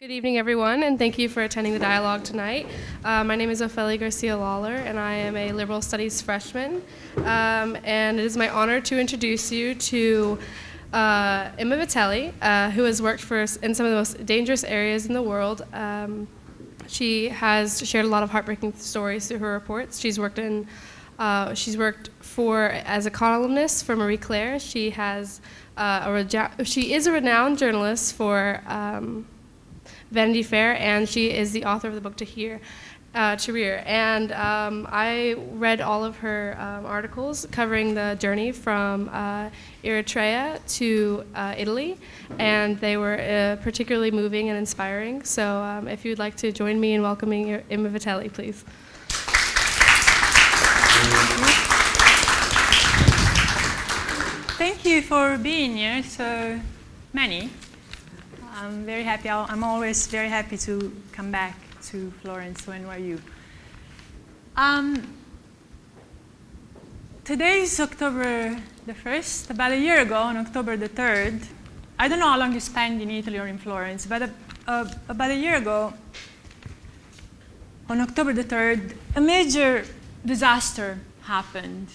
Good evening, everyone, and thank you for attending the dialogue tonight. My name is Ophelia Garcia-Lawler, and I am a liberal studies freshman. And it is my honor to introduce you to Imma Vitelli, who has worked in some of the most dangerous areas in the world. She has shared a lot of heartbreaking stories through her reports. She's worked as a columnist for Marie Claire. She is a renowned journalist for Vanity Fair, and she is the author of the book To Rear. And I read all of her articles covering the journey from Eritrea to Italy, and they were particularly moving and inspiring. So if you'd like to join me in welcoming Imma Vitelli, please. Thank you for being here, so many. I'm very happy. I'm always very happy to come back to Florence, to NYU. Today is October the 1st. About a year ago, on October the 3rd, I don't know how long you spent in Italy or in Florence, but about a year ago, on October the 3rd, a major disaster happened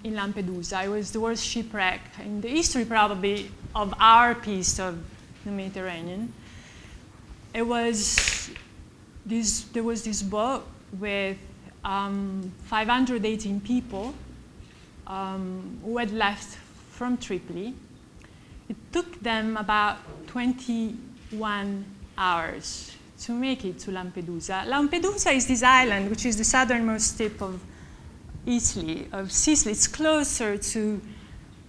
in Lampedusa. It was the worst shipwreck in the history, probably, of our piece of the Mediterranean. There was this boat with 518 people who had left from Tripoli. It took them about 21 hours to make it to Lampedusa. Lampedusa is this island, which is the southernmost tip of Italy, of Sicily. It's closer to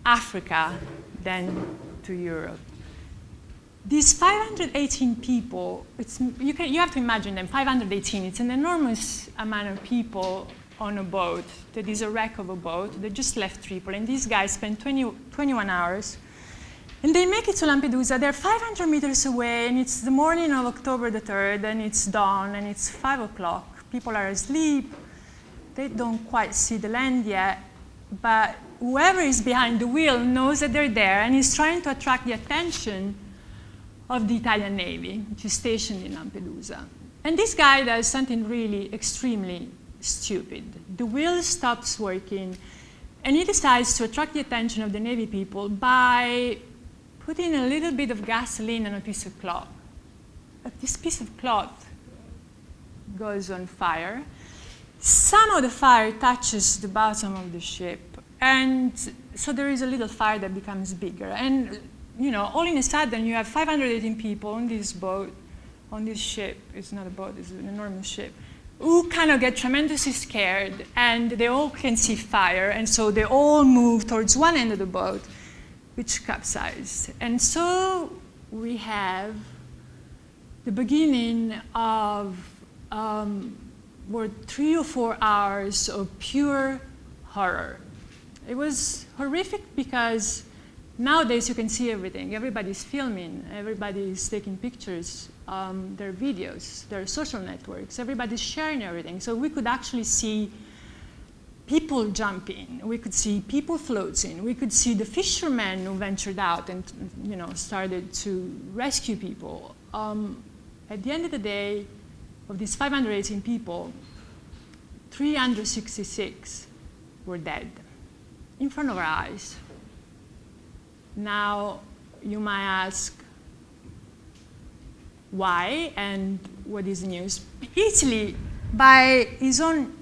Africa than to Europe. These 518 people, you have to imagine them, 518, it's an enormous amount of people on a boat that is a wreck of a boat. They just left Tripoli, and these guys spent 21 hours. And they make it to Lampedusa. They're 500 meters away, and it's the morning of October the 3rd, and it's dawn, and it's 5 o'clock. People are asleep. They don't quite see the land yet, but whoever is behind the wheel knows that they're there and is trying to attract the attention of the Italian Navy, which is stationed in Lampedusa. And this guy does something really extremely stupid. The wheel stops working, and he decides to attract the attention of the Navy people by putting a little bit of gasoline on a piece of cloth. But this piece of cloth goes on fire. Somehow the fire touches the bottom of the ship, and so there is a little fire that becomes bigger. And all in a sudden, you have 518 people on this boat, on this ship. It's not a boat, it's an enormous ship, who kind of get tremendously scared, and they all can see fire, and so they all move towards one end of the boat, which capsized. And so we have the beginning of 3 or 4 hours of pure horror. It was horrific because nowadays you can see everything. Everybody's filming, everybody's taking pictures, there are videos, there are social networks, everybody's sharing everything. So we could actually see people jumping, we could see people floating, we could see the fishermen who ventured out and started to rescue people. At the end of the day, of these 518 people, 366 were dead in front of our eyes. Now, you might ask, why and what is the news? Italy, by its own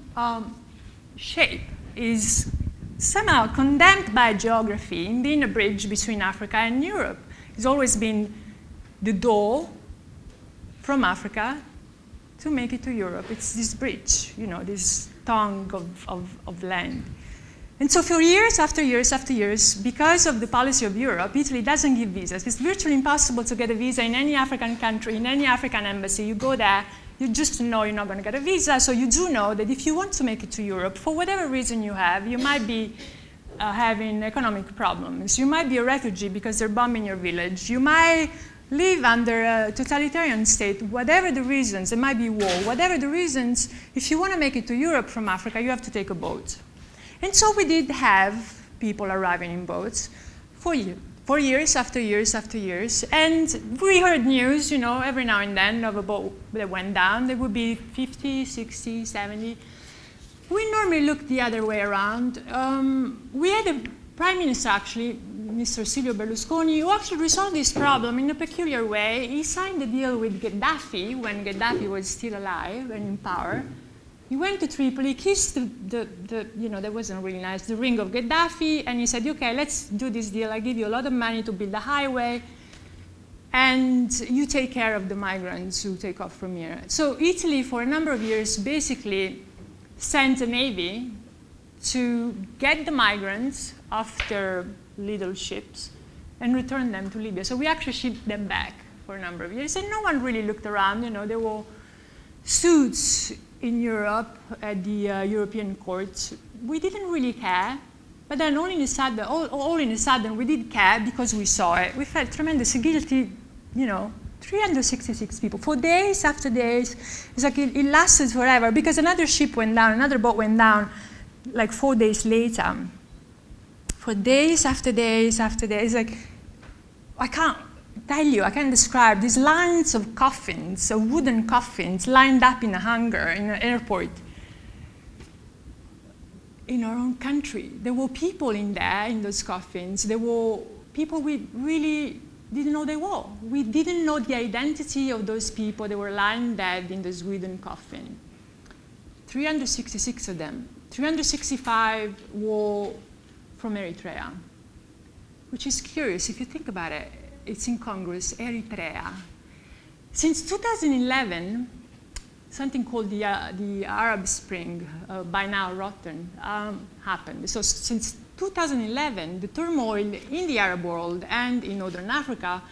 shape, is somehow condemned by geography in being a bridge between Africa and Europe. It's always been the door from Africa to make it to Europe. It's this bridge, this tongue of land. And so for years after years after years, because of the policy of Europe, Italy doesn't give visas. It's virtually impossible to get a visa in any African country, in any African embassy. You go there, you just know you're not going to get a visa, so you do know that if you want to make it to Europe, for whatever reason you have, you might be having economic problems. You might be a refugee because they're bombing your village. You might live under a totalitarian state. Whatever the reasons, there might be war. Whatever the reasons, if you want to make it to Europe from Africa, you have to take a boat. And so we did have people arriving in boats for for years after years after years. And we heard news, you know, every now and then of a boat that went down. There would be 50, 60, 70. We normally look the other way around. We had a prime minister, actually, Mr. Silvio Berlusconi, who actually resolved this problem in a peculiar way. He signed a deal with Gaddafi when Gaddafi was still alive and in power. He went to Tripoli, kissed you know, that wasn't really nice, the ring of Gaddafi, and he said, okay, let's do this deal. I give you a lot of money to build a highway, and you take care of the migrants who take off from here. So Italy, for a number of years, basically sent a navy to get the migrants off their little ships and return them to Libya. So we actually shipped them back for a number of years, and no one really looked around. You know, there were suits in Europe at the European courts. We didn't really care, but then all in a sudden we did care because we saw it. We felt tremendously guilty, you know, 366 people for days after days. It's like it lasted forever because another ship went down, another boat went down like 4 days later. For days after days after days, like I can't tell you, I can't describe these lines of coffins, of wooden coffins lined up in a hangar in an airport in our own country. There were people in there, in those coffins. There were people we really didn't know they were. We didn't know the identity of those people that were lying dead in this wooden coffin. 366 of them. 365 were from Eritrea, which is curious if you think about it. It's incongruous, Eritrea. Since 2011, something called the Arab Spring, by now rotten, happened. So since 2011, the turmoil in the Arab world and in Northern Africa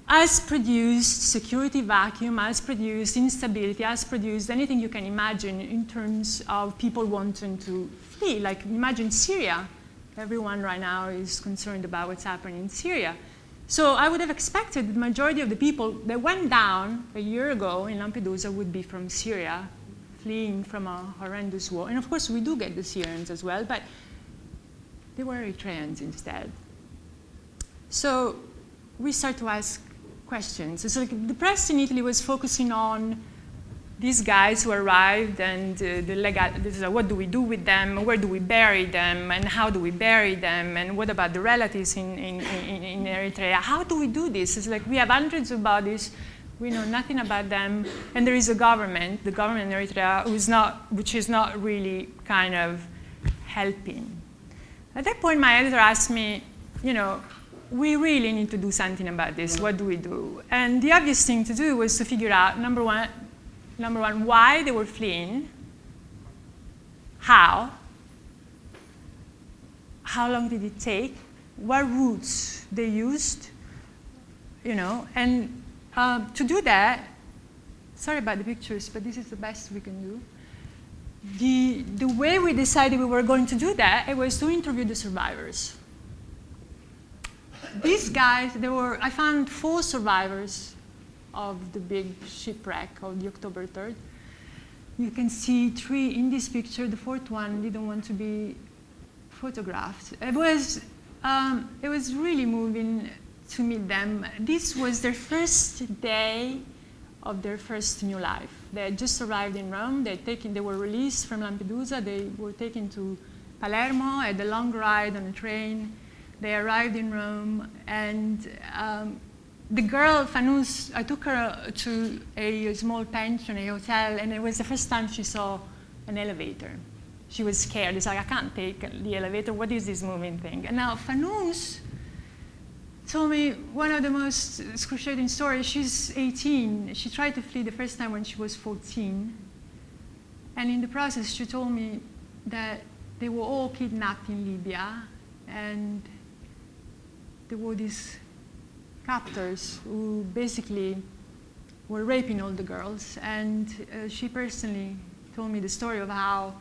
has produced security vacuum, has produced instability, has produced anything you can imagine in terms of people wanting to flee. Like imagine Syria. Everyone right now is concerned about what's happening in Syria. So I would have expected the majority of the people that went down a year ago in Lampedusa would be from Syria, fleeing from a horrendous war. And of course, we do get the Syrians as well, but they were Eritreans instead. So we start to ask questions. It's like the press in Italy was focusing on these guys who arrived and what do we do with them, where do we bury them, and how do we bury them, and what about the relatives in Eritrea? How do we do this? It's like we have hundreds of bodies, we know nothing about them, and there is a government, the government in Eritrea, which is not really kind of helping. At that point, my editor asked me, you know, we really need to do something about this. What do we do? And the obvious thing to do was to figure out, number one, why they were fleeing, how long did it take, what routes they used, you know, and to do that, sorry about the pictures, but this is the best we can do. The way we decided we were going to do that, it was to interview the survivors. These guys, I found 4 survivors of the big shipwreck of the October 3rd. You can see 3 in this picture. The 4th one didn't want to be photographed. It was really moving to meet them. This was their first day of their first new life. They had just arrived in Rome. They were released from Lampedusa. They were taken to Palermo, had a long ride on a train. They arrived in Rome, and the girl, Fanous, I took her to a small pension, a hotel, and it was the first time she saw an elevator. She was scared. It's like, I can't take the elevator. What is this moving thing? And now Fanous told me one of the most excruciating stories. She's 18. She tried to flee the first time when she was 14. And in the process, she told me that they were all kidnapped in Libya, and there were these captors who basically were raping all the girls. And she personally told me the story of how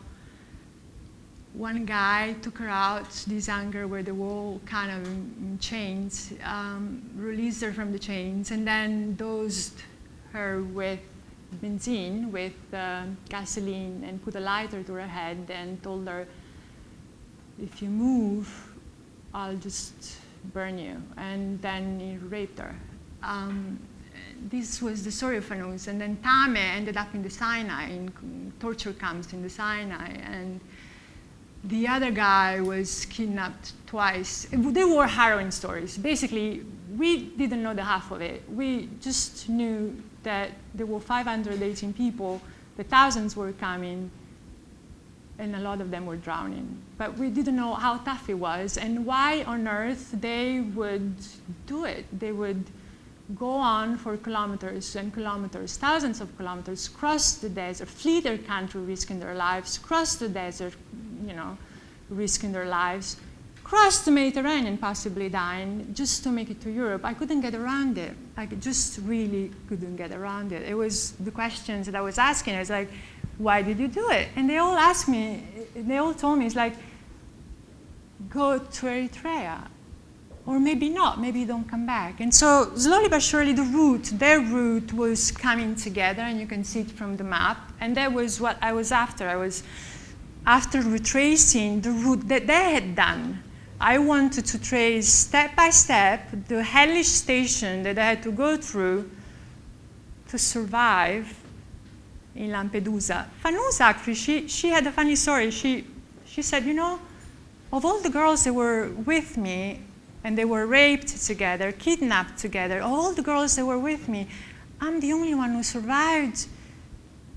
one guy took her out this hangar where they were all kind of in chains, released her from the chains, and then dosed her with benzene, with gasoline, and put a lighter to her head and told her, if you move, I'll just burn you. And then he raped her. This was the story of Hyenas. And then Tame ended up in the Sinai, in torture camps in the Sinai. And the other guy was kidnapped twice. They were harrowing stories. Basically, we didn't know the half of it. We just knew that there were 518 people, the thousands were coming, and a lot of them were drowning. But we didn't know how tough it was and why on earth they would do it. They would go on for kilometers and kilometers, thousands of kilometers, cross the desert, flee their country, risking their lives, cross the desert, risking their lives, cross the Mediterranean, possibly dying, just to make it to Europe. I couldn't get around it. I just really couldn't get around it. It was the questions that I was asking. I was like, why did you do it? And they all asked me, they all told me, it's like, go to Eritrea. Or maybe not, maybe you don't come back. And so slowly but surely their route was coming together, and you can see it from the map. And that was what I was after. I was after retracing the route that they had done. I wanted to trace step by step the hellish station that I had to go through to survive in Lampedusa. Fanus, actually, she had a funny story. She said, of all the girls that were with me, and they were raped together, kidnapped together, all the girls that were with me, I'm the only one who survived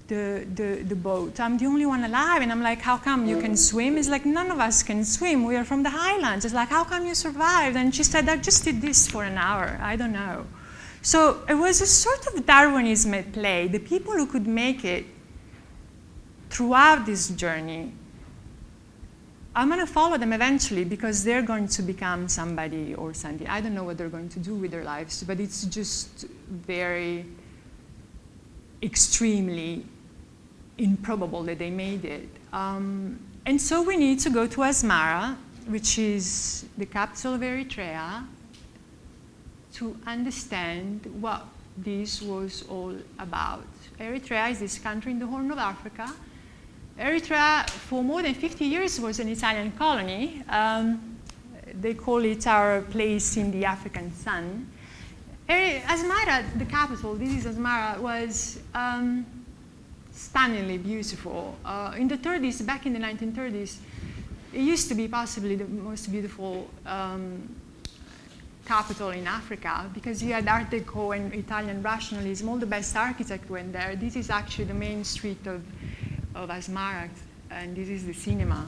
the boat. I'm the only one alive. And I'm like, how come you can swim? It's like, none of us can swim. We are from the highlands. It's like, how come you survived? And she said, I just did this for an hour. I don't know. So it was a sort of Darwinism at play. The people who could make it throughout this journey, I'm going to follow them eventually because they're going to become somebody or something. I don't know what they're going to do with their lives, but it's just very extremely improbable that they made it. And so we need to go to Asmara, which is the capital of Eritrea, to understand what this was all about. Eritrea is this country in the Horn of Africa. Eritrea, for more than 50 years, was an Italian colony. They call it our place in the African sun. Asmara, the capital, this is Asmara, was stunningly beautiful. In the 30s, back in the 1930s, it used to be possibly the most beautiful capital in Africa because you had Art Deco and Italian rationalism. All the best architects went there. This is actually the main street of Asmara, and this is the cinema.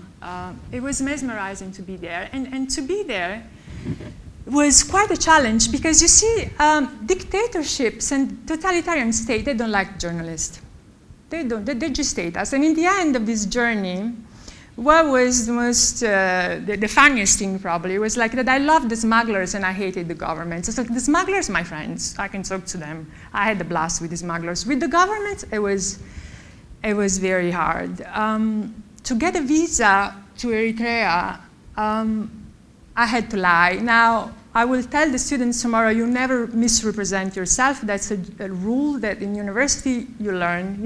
It was mesmerizing to be there, and to be there was quite a challenge because you see, dictatorships and totalitarian states, they don't like journalists. They don't, they just hate us. And in the end of this journey, what was the most, the funniest thing probably was like that I loved the smugglers and I hated the government. It's like the smugglers, my friends, I can talk to them. I had a blast with the smugglers. With the government, it was very hard. To get a visa to Eritrea, I had to lie. Now, I will tell the students tomorrow, you never misrepresent yourself. That's a rule that in university you learn,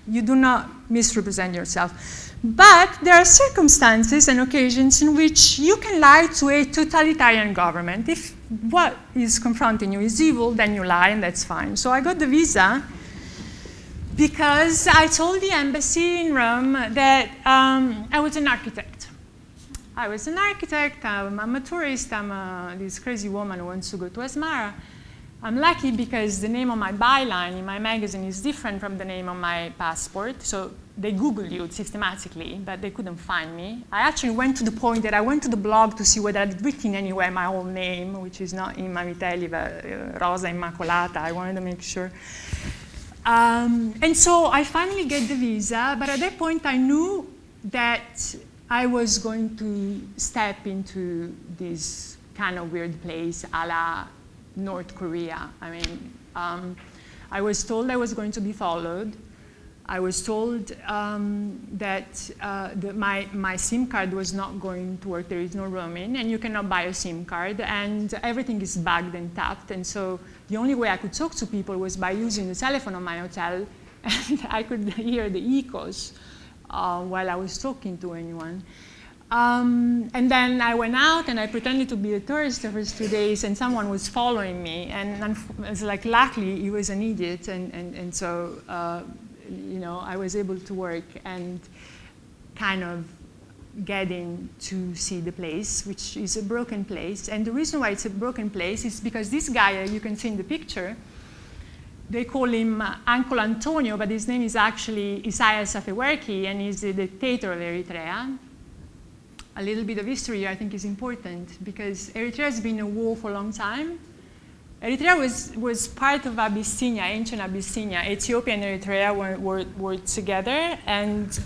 you do not misrepresent yourself. But there are circumstances and occasions in which you can lie to a totalitarian government. If what is confronting you is evil, then you lie, and that's fine. So I got the visa because I told the embassy in Rome that I was an architect. I was an architect, I'm a tourist, I'm this crazy woman who wants to go to Asmara. I'm lucky because the name on my byline in my magazine is different from the name on my passport, so they Googled you systematically, but they couldn't find me. I actually went to the point that I went to the blog to see whether I'd written anywhere my whole name, which is not Imma Vitelli, but Rosa Immacolata. I wanted to make sure. And so I finally get the visa, but at that point I knew that I was going to step into this kind of weird place a la North Korea. I mean, I was told I was going to be followed. I was told that my SIM card was not going to work. There is no roaming, and you cannot buy a SIM card, and everything is bugged and tapped. And so the only way I could talk to people was by using the telephone of my hotel, and I could hear the echoes while I was talking to anyone. And then I went out and I pretended to be a tourist the first 2 days, and someone was following me. And it's like, luckily, he was an idiot, and so you know, I was able to work and kind of getting to see the place, which is a broken place. And the reason why it's a broken place is because this guy, you can see in the picture, they call him Uncle Antonio, but his name is actually Isaias Afewerki, and he's the dictator of Eritrea. A little bit of history, I think, is important, because Eritrea has been in a war for a long time. Eritrea was part of Abyssinia, ancient Abyssinia. Ethiopia and Eritrea were together, and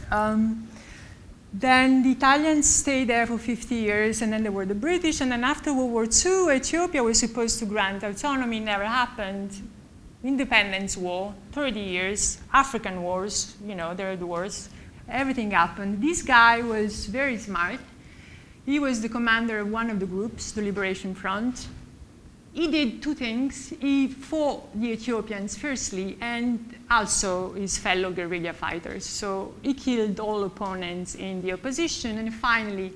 then the Italians stayed there for 50 years, and then there were the British, and then after World War II, Ethiopia was supposed to grant autonomy, never happened. Independence war, 30 years, African wars, you know, there are the wars, everything happened. This guy was very smart. He was the commander of one of the groups, the Liberation Front. He did two things. He fought the Ethiopians firstly, and also his fellow guerrilla fighters. So he killed all opponents in the opposition, and finally,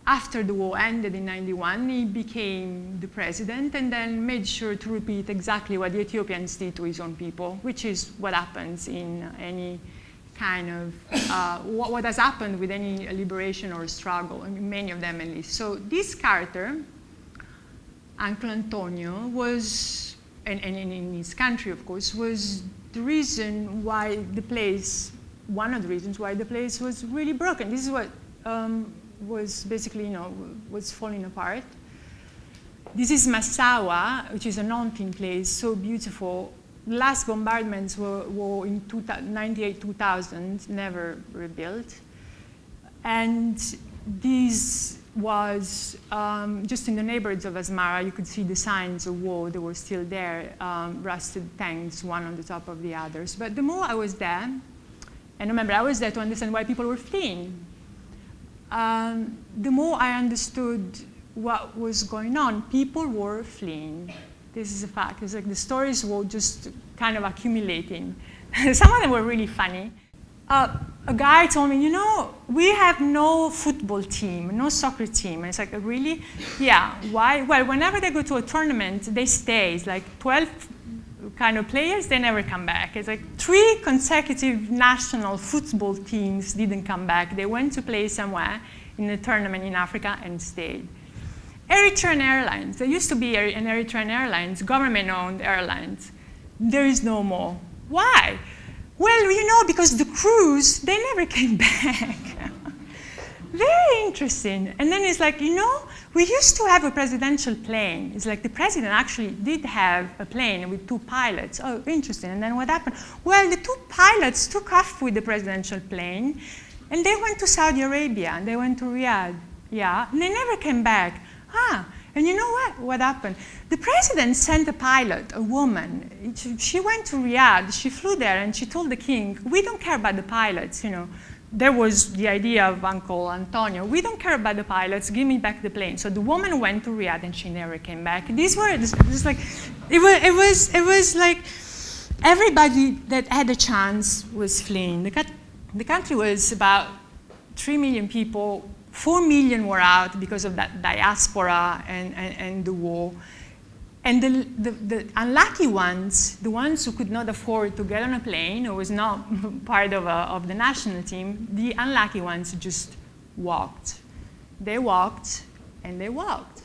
after the war ended in 91, he became the president and then made sure to repeat exactly what the Ethiopians did to his own people, which is what happens in any kind of, what has happened with any liberation or struggle, I mean, many of them at least. So this character, Uncle Antonio, was, and in his country, of course, was the reason why the place, one of the reasons why the place was really broken. This is what was basically, you know, was falling apart. This is Massawa, which is a haunting place, so beautiful. The last bombardments were in 98, 2000, never rebuilt. And this was just in the neighborhoods of Asmara. You could see the signs of war that were still there, rusted tanks, one on the top of the others. But the more I was there, and remember, I was there to understand why people were fleeing. The more I understood what was going on. People were fleeing. This is a fact. It's like the stories were just kind of accumulating. Some of them were really funny. A guy told me, you know, we have no football team, no soccer team. And it's like, really? Yeah, why? Well, whenever they go to a tournament, they stay. It's like 12 kind of players, they never come back. It's like 3 consecutive national football teams didn't come back. They went to play somewhere in a tournament in Africa and stayed. Eritrean Airlines, there used to be an Eritrean Airlines, government-owned airlines. There is no more. Why? Well, you know, because the crews, they never came back. Very interesting. And then it's like, you know, we used to have a presidential plane. It's like the president actually did have a plane with 2 pilots. Oh, interesting. And then what happened? Well, the 2 pilots took off with the presidential plane, and they went to Saudi Arabia, and they went to Riyadh. Yeah, and they never came back. And you know what? What happened? The president sent a pilot, a woman. She went to Riyadh. She flew there, and she told the king, we don't care about the pilots, you know. There was the idea of Uncle Antonio. We don't care about the pilots. Give me back the plane. So the woman went to Riyadh, and she never came back. These were just like, it was like everybody that had a chance was fleeing. The country was about 3 million people. 4 million were out because of that diaspora and the war. And the unlucky ones, the ones who could not afford to get on a plane or was not part of the national team, the unlucky ones just walked. They walked and they walked.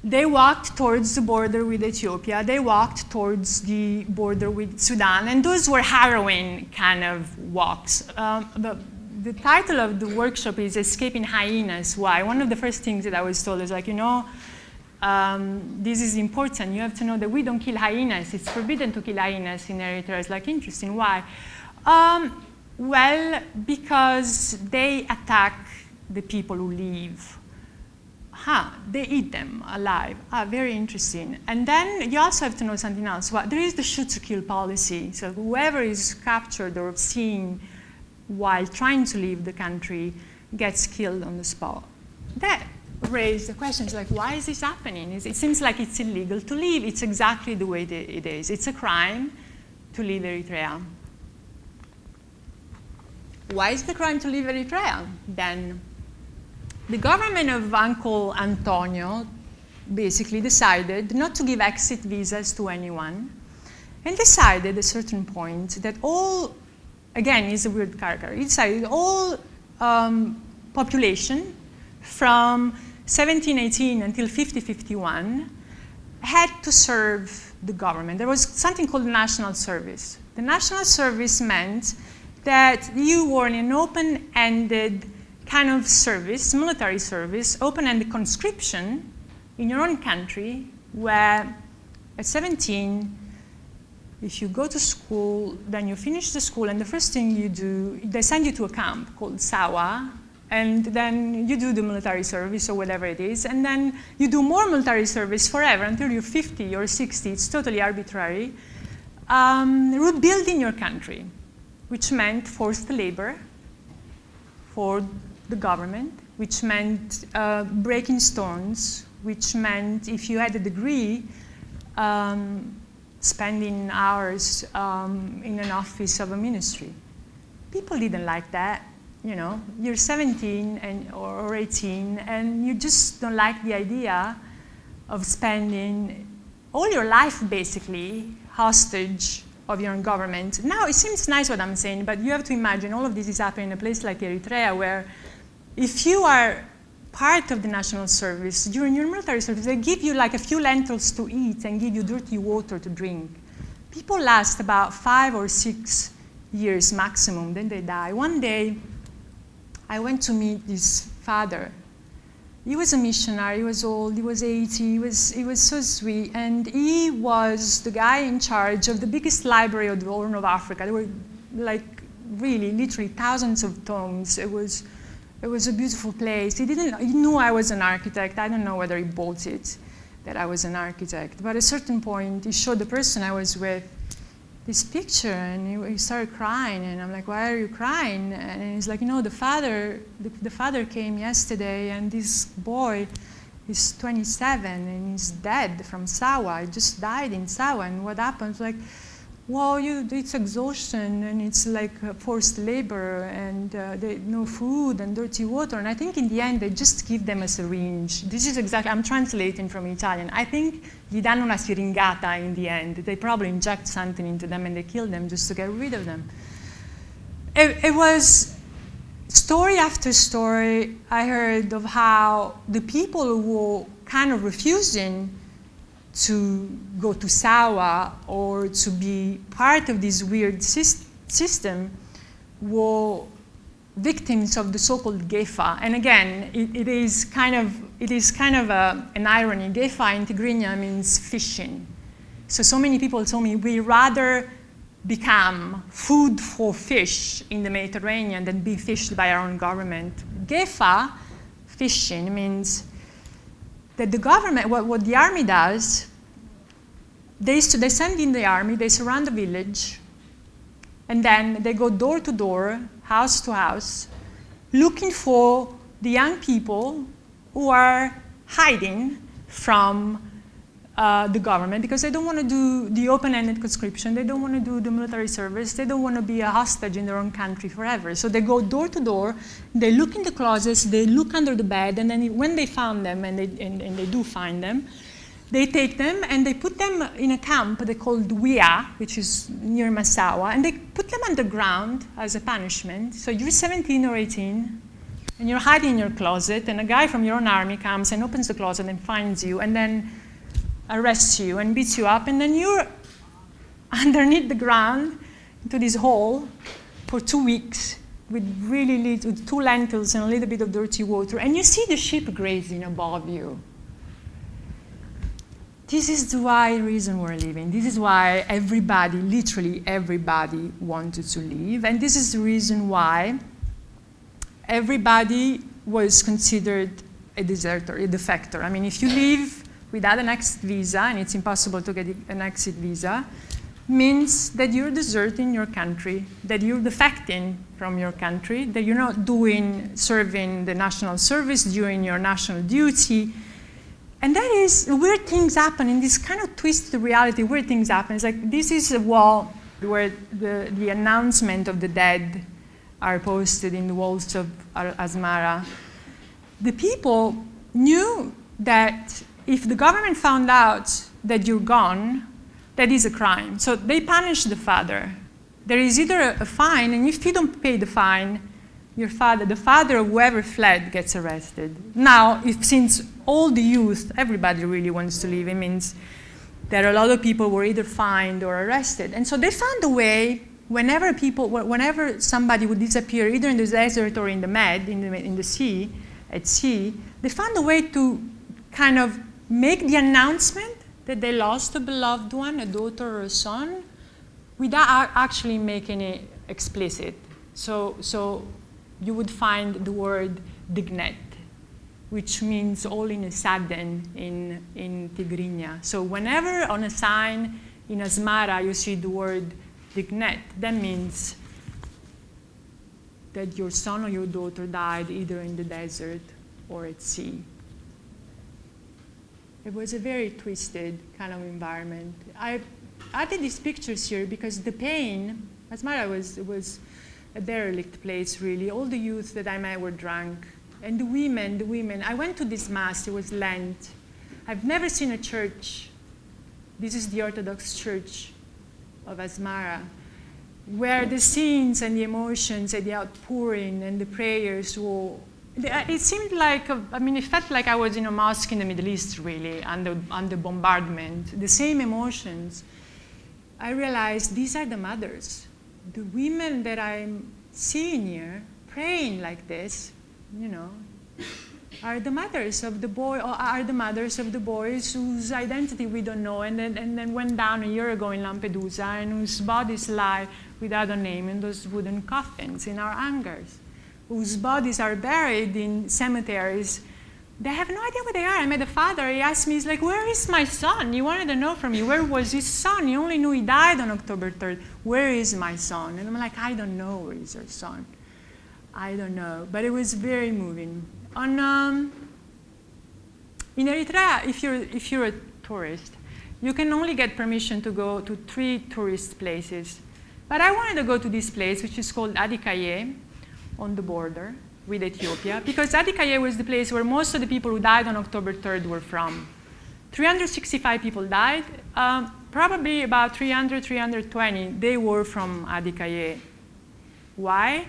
They walked towards the border with Ethiopia. They walked towards the border with Sudan. And those were harrowing kind of walks. The title of the workshop is Escaping Hyenas. Why? One of the first things that I was told is like, you know, this is important. You have to know that we don't kill hyenas. It's forbidden to kill hyenas in Eritrea. It's like, interesting. Why? Well, because they attack the people who leave. They eat them alive. Very interesting. And then you also have to know something else. Well, there is the shoot to kill policy. So whoever is captured or seen while trying to leave the country gets killed on the spot. That raised the questions like, why is this happening? It seems like it's illegal to leave. It's exactly the way it is. It's a crime to leave Eritrea. why is the crime to leave Eritrea? Then the government of Uncle Antonio basically decided not to give exit visas to anyone, and decided at a certain point that all, again, he's a weird character, he decided all population from 1718 until 5051 had to serve the government. There was something called the national service. The national service meant that you were in an open-ended kind of service, military service, open-ended conscription in your own country, where at 17, if you go to school, then you finish the school, and the first thing you do, they send you to a camp called Sawa, and then you do the military service or whatever it is, and then you do more military service forever until you're 50 or 60, it's totally arbitrary, rebuilding your country, which meant forced labor for the government, which meant breaking stones, which meant if you had a degree, spending hours in an office of a ministry. People didn't like that. You know, you're 17 or 18, and you just don't like the idea of spending all your life, basically, hostage of your own government. Now, it seems nice what I'm saying, but you have to imagine all of this is happening in a place like Eritrea, where if you are part of the national service, during your military service, they give you like a few lentils to eat and give you dirty water to drink. People last about 5 or 6 years maximum, then they die. One day, I went to meet this father. He was a missionary, he was old, he was 80, he was so sweet, and he was the guy in charge of the biggest library of the Horn of Africa. There were like really, literally thousands of tomes. It was a beautiful place. He knew I was an architect. I don't know whether he bought it, that I was an architect. But at a certain point, he showed the person I was with this picture, and he started crying, and I'm like, why are you crying? And he's like, you know, the father came yesterday, and this boy is 27, and he's dead from Sawa. He just died in Sawa, and what happened? Like, well, it's exhaustion, and it's like forced labor, and no food and dirty water. And I think in the end, they just give them a syringe. This is exactly, I'm translating from Italian. I think gli danno una siringata in the end. They probably inject something into them, and they kill them just to get rid of them. It was story after story I heard of how the people who were kind of refusing to go to Sawa or to be part of this weird system were victims of the so-called gefa. And again, it is kind of an irony. Gefa in Tigrinya means fishing. So many people told me we rather become food for fish in the Mediterranean than be fished by our own government. Gefa, fishing, means that the government, what the army does, they send in the army, they surround the village, and then they go door to door, house to house, looking for the young people who are hiding from the government because they don't want to do the open-ended conscription, they don't want to do the military service, they don't want to be a hostage in their own country forever. So they go door to door, they look in the closets, they look under the bed, and then when they found them, and they do find them, they take them and they put them in a camp they called Wia, which is near Massawa, and they put them underground as a punishment. So you're 17 or 18, and you're hiding in your closet, and a guy from your own army comes and opens the closet and finds you, and then arrests you and beats you up, and then you're underneath the ground into this hole for 2 weeks with with 2 lentils and a little bit of dirty water, and you see the sheep grazing above you. This is the reason we're leaving. This is why everybody, literally everybody, wanted to leave, and this is the reason why everybody was considered a deserter, a defector. I mean, if you leave without an exit visa, and it's impossible to get an exit visa, means that you're deserting your country, that you're defecting from your country, that you're not serving the national service, doing your national duty. And that is, weird things happen in this kind of twisted reality, weird things happen. It's like, this is a wall where the announcement of the dead are posted in the walls of Asmara. The people knew that if the government found out that you're gone, that is a crime. So they punish the father. There is either a fine, and if you don't pay the fine, the father of whoever fled gets arrested. Now, since all the youth, everybody really wants to leave, it means there are a lot of people who were either fined or arrested. And so they found a way, whenever somebody would disappear, either in the desert or in the med, in the sea, at sea, they found a way to kind of make the announcement that they lost a beloved one, a daughter or a son, without actually making it explicit. So you would find the word dignet, which means all in a sudden in Tigrinya. So whenever on a sign in Asmara you see the word dignet, that means that your son or your daughter died either in the desert or at sea. It was a very twisted kind of environment. I added these pictures here because the pain, Asmara was a derelict place, really. All the youth that I met were drunk. And the women, I went to this mass, it was Lent. I've never seen a church, this is the Orthodox Church of Asmara, where the scenes and the emotions and the outpouring and the prayers were, it seemed like, it felt like I was in a mosque in the Middle East, really, under bombardment. The same emotions. I realized these are the mothers. The women that I'm seeing here, praying like this, are the mothers of the boys whose identity we don't know, and then went down a year ago in Lampedusa, and whose bodies lie without a name in those wooden coffins in our hangars, whose bodies are buried in cemeteries. They have no idea where they are. I met a father, he asked me, he's like, where is my son? He wanted to know from me, where was his son? He only knew he died on October 3rd. Where is my son? And I'm like, I don't know where is your son. I don't know. But it was very moving. In Eritrea, if you're a tourist, you can only get permission to go to 3 tourist places. But I wanted to go to this place, which is called Adikaye, on the border with Ethiopia, because Adikaye was the place where most of the people who died on October 3rd were from. 365 people died. Probably about 300, 320, they were from Adikaye. Why?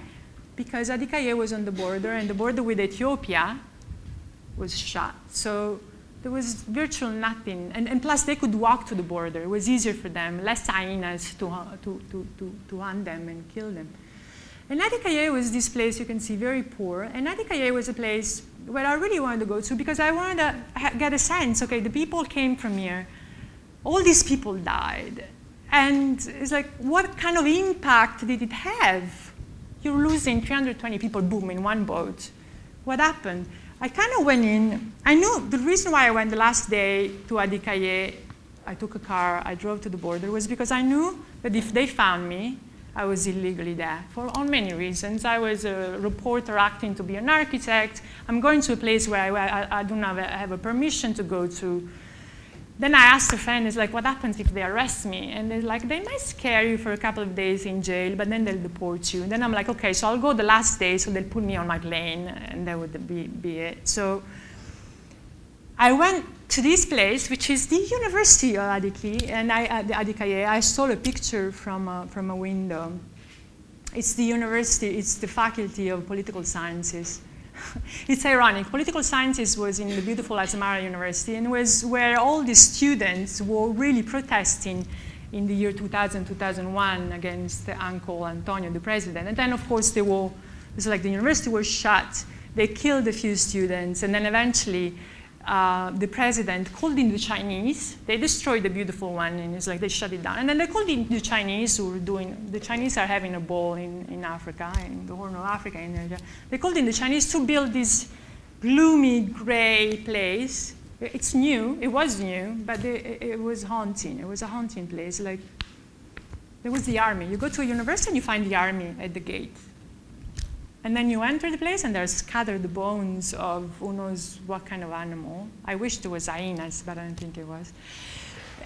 Because Adikaye was on the border, and the border with Ethiopia was shut. So there was virtually nothing. And plus, they could walk to the border. It was easier for them, less hyenas to hunt them and kill them. And Adikaye was this place you can see, very poor. And Adikaye was a place where I really wanted to go to because I wanted to get a sense, okay, the people came from here. All these people died. And it's like, what kind of impact did it have? You're losing 320 people, boom, in one boat. What happened? I kind of went in. I knew the reason why I went the last day to Adikaye, I took a car, I drove to the border, was because I knew that if they found me, I was illegally there on many reasons. I was a reporter acting to be an architect. I'm going to a place where I don't have a permission to go to. Then I asked a friend, it's like, what happens if they arrest me? And they're like, they might scare you for a couple of days in jail, but then they'll deport you. And then I'm like, okay, so I'll go the last day, so they'll put me on my plane, and that would be it. So I went to this place, which is the University of Adikaye. I saw a picture from a window. It's the university, it's the Faculty of Political Sciences. It's ironic. Political Sciences was in the beautiful Asmara University, and was where all the students were really protesting in the year 2000, 2001 against Uncle Antonio, the president. And then, of course, it's like the university was shut. They killed a few students, and then eventually the president called in the Chinese. They destroyed the beautiful one, and it's like they shut it down. And then they called in the Chinese the Chinese are having a ball in Africa, in the Horn of Africa. They called in the Chinese to build this gloomy, gray place. It's new, it was new, but it was haunting. It was a haunting place. Like, there was the army. You go to a university and you find the army at the gate. And then you enter the place, and there's scattered bones of who knows what kind of animal. I wish there was hyenas, but I don't think it was.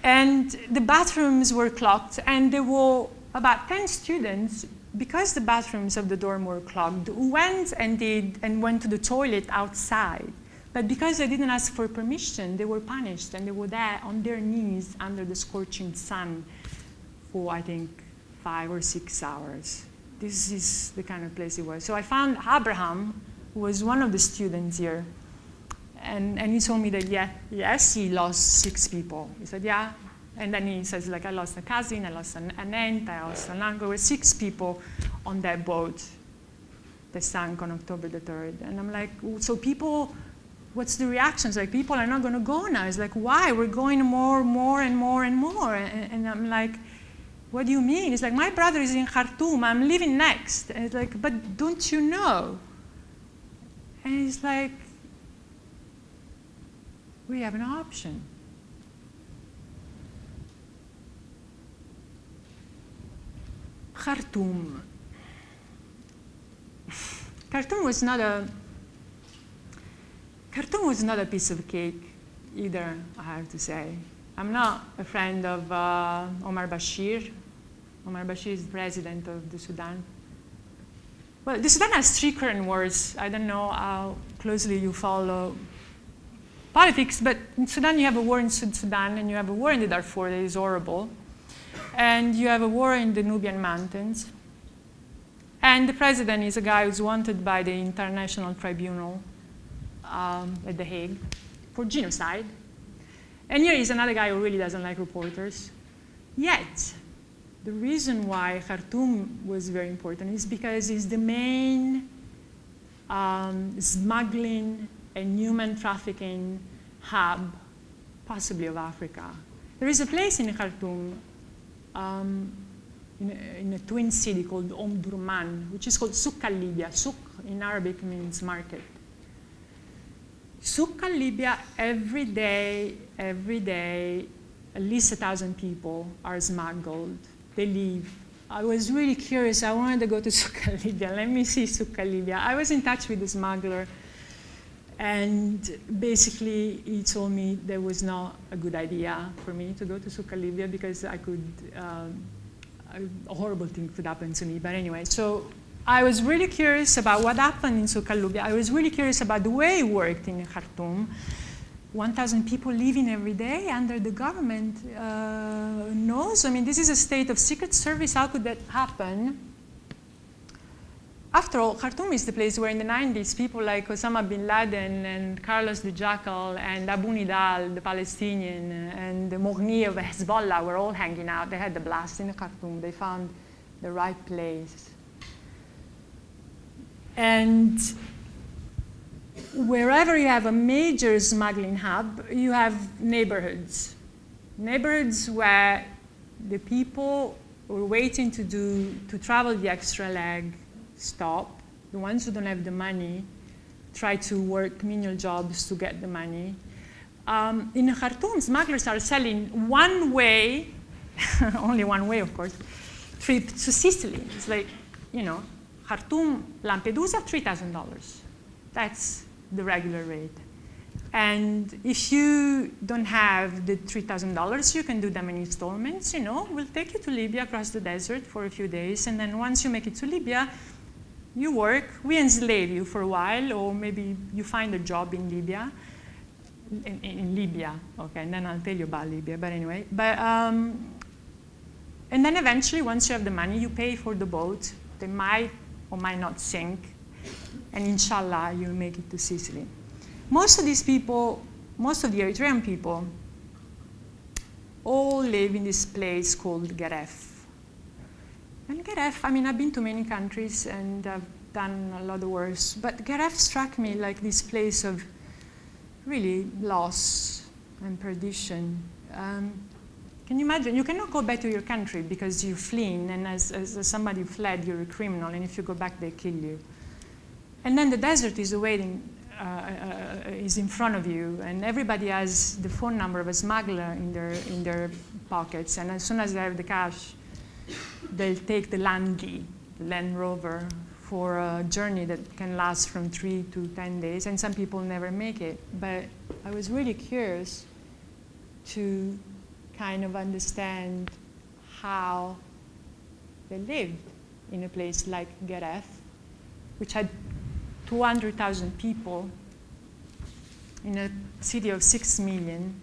And the bathrooms were clocked, and there were about 10 students because the bathrooms of the dorm were clogged, went to the toilet outside. But because they didn't ask for permission, they were punished, and they were there on their knees under the scorching sun for, I think, 5 or 6 hours. This is the kind of place it was. So I found Abraham, who was one of the students here, and he told me that, yes, he lost 6 people. He said, yeah. And then he says, like, I lost a cousin, I lost an aunt, I lost an uncle. There were 6 people on that boat that sank on October the 3rd. And I'm like, so people, what's the reactions? Like, people are not going to go now. It's like, why? We're going more and more and more. And I'm like, what do you mean? It's like, my brother is in Khartoum. I'm leaving next. And it's like, but don't you know? And it's like, we have an option. Khartoum. Khartoum was not a piece of cake either, I have to say. I'm not a friend of Omar Bashir. Omar Bashir is the president of the Sudan. Well, the Sudan has 3 current wars. I don't know how closely you follow politics, but in Sudan you have a war in Sudan, and you have a war in the Darfur that is horrible. And you have a war in the Nubian mountains. And the president is a guy who's wanted by the International Tribunal at The Hague for genocide. And here is another guy who really doesn't like reporters. Yet, the reason why Khartoum was very important is because it's the main smuggling and human trafficking hub, possibly of Africa. There is a place in Khartoum, in a twin city called Omdurman, which is called Souk al-Libya. Souk in Arabic means market. Souk al-Libya, every day, at least 1,000 people are smuggled. They leave. I was really curious. I wanted to go to Souk al-Libya. Let me see Souk al-Libya. I was in touch with the smuggler, and basically he told me there was not a good idea for me to go to Souk al-Libya because I could, a horrible thing could happen to me. But anyway, so I was really curious about what happened in Souk al-Libya. I was really curious about the way it worked in Khartoum. 1,000 people living every day under the government knows. I mean, this is a state of secret service. How could that happen? After all, Khartoum is the place where in the 90s, people like Osama bin Laden and Carlos the Jackal and Abu Nidal, the Palestinian, and the Moghni of Hezbollah were all hanging out. They had the blast in Khartoum. They found the right place. And wherever you have a major smuggling hub, you have neighborhoods. Neighborhoods where the people who are waiting to travel the extra leg stop. The ones who don't have the money try to work menial jobs to get the money. In Khartoum, smugglers are selling one way, only one way, of course, trip to Sicily. It's like, you know, Khartoum, Lampedusa, $3,000. That's the regular rate. And if you don't have the $3,000, you can do them in installments. You know, we'll take you to Libya across the desert for a few days, and then once you make it to Libya, you work, we enslave you for a while, or maybe you find a job in Libya, in Libya, okay, and then I'll tell you about Libya, but anyway. But, and then eventually, once you have the money, you pay for the boat. They might or might not sink, and inshallah, you'll make it to Sicily. Most of these people, most of the Eritrean people, all live in this place called Garef. And Garef, I mean, I've been to many countries and I've done a lot of works, but Garef struck me like this place of really loss and perdition. Can you imagine? You cannot go back to your country because you're fleeing, and as somebody who fled, you're a criminal, and if you go back, they kill you. And then the desert is awaiting, is in front of you, and everybody has the phone number of a smuggler in their pockets, and as soon as they have the cash, they'll take the Land Rover, for a journey that can last from 3 to 10 days, and some people never make it. But I was really curious to kind of understand how they lived. in a place like Gereth, which had 200,000 people in a city of 6 million.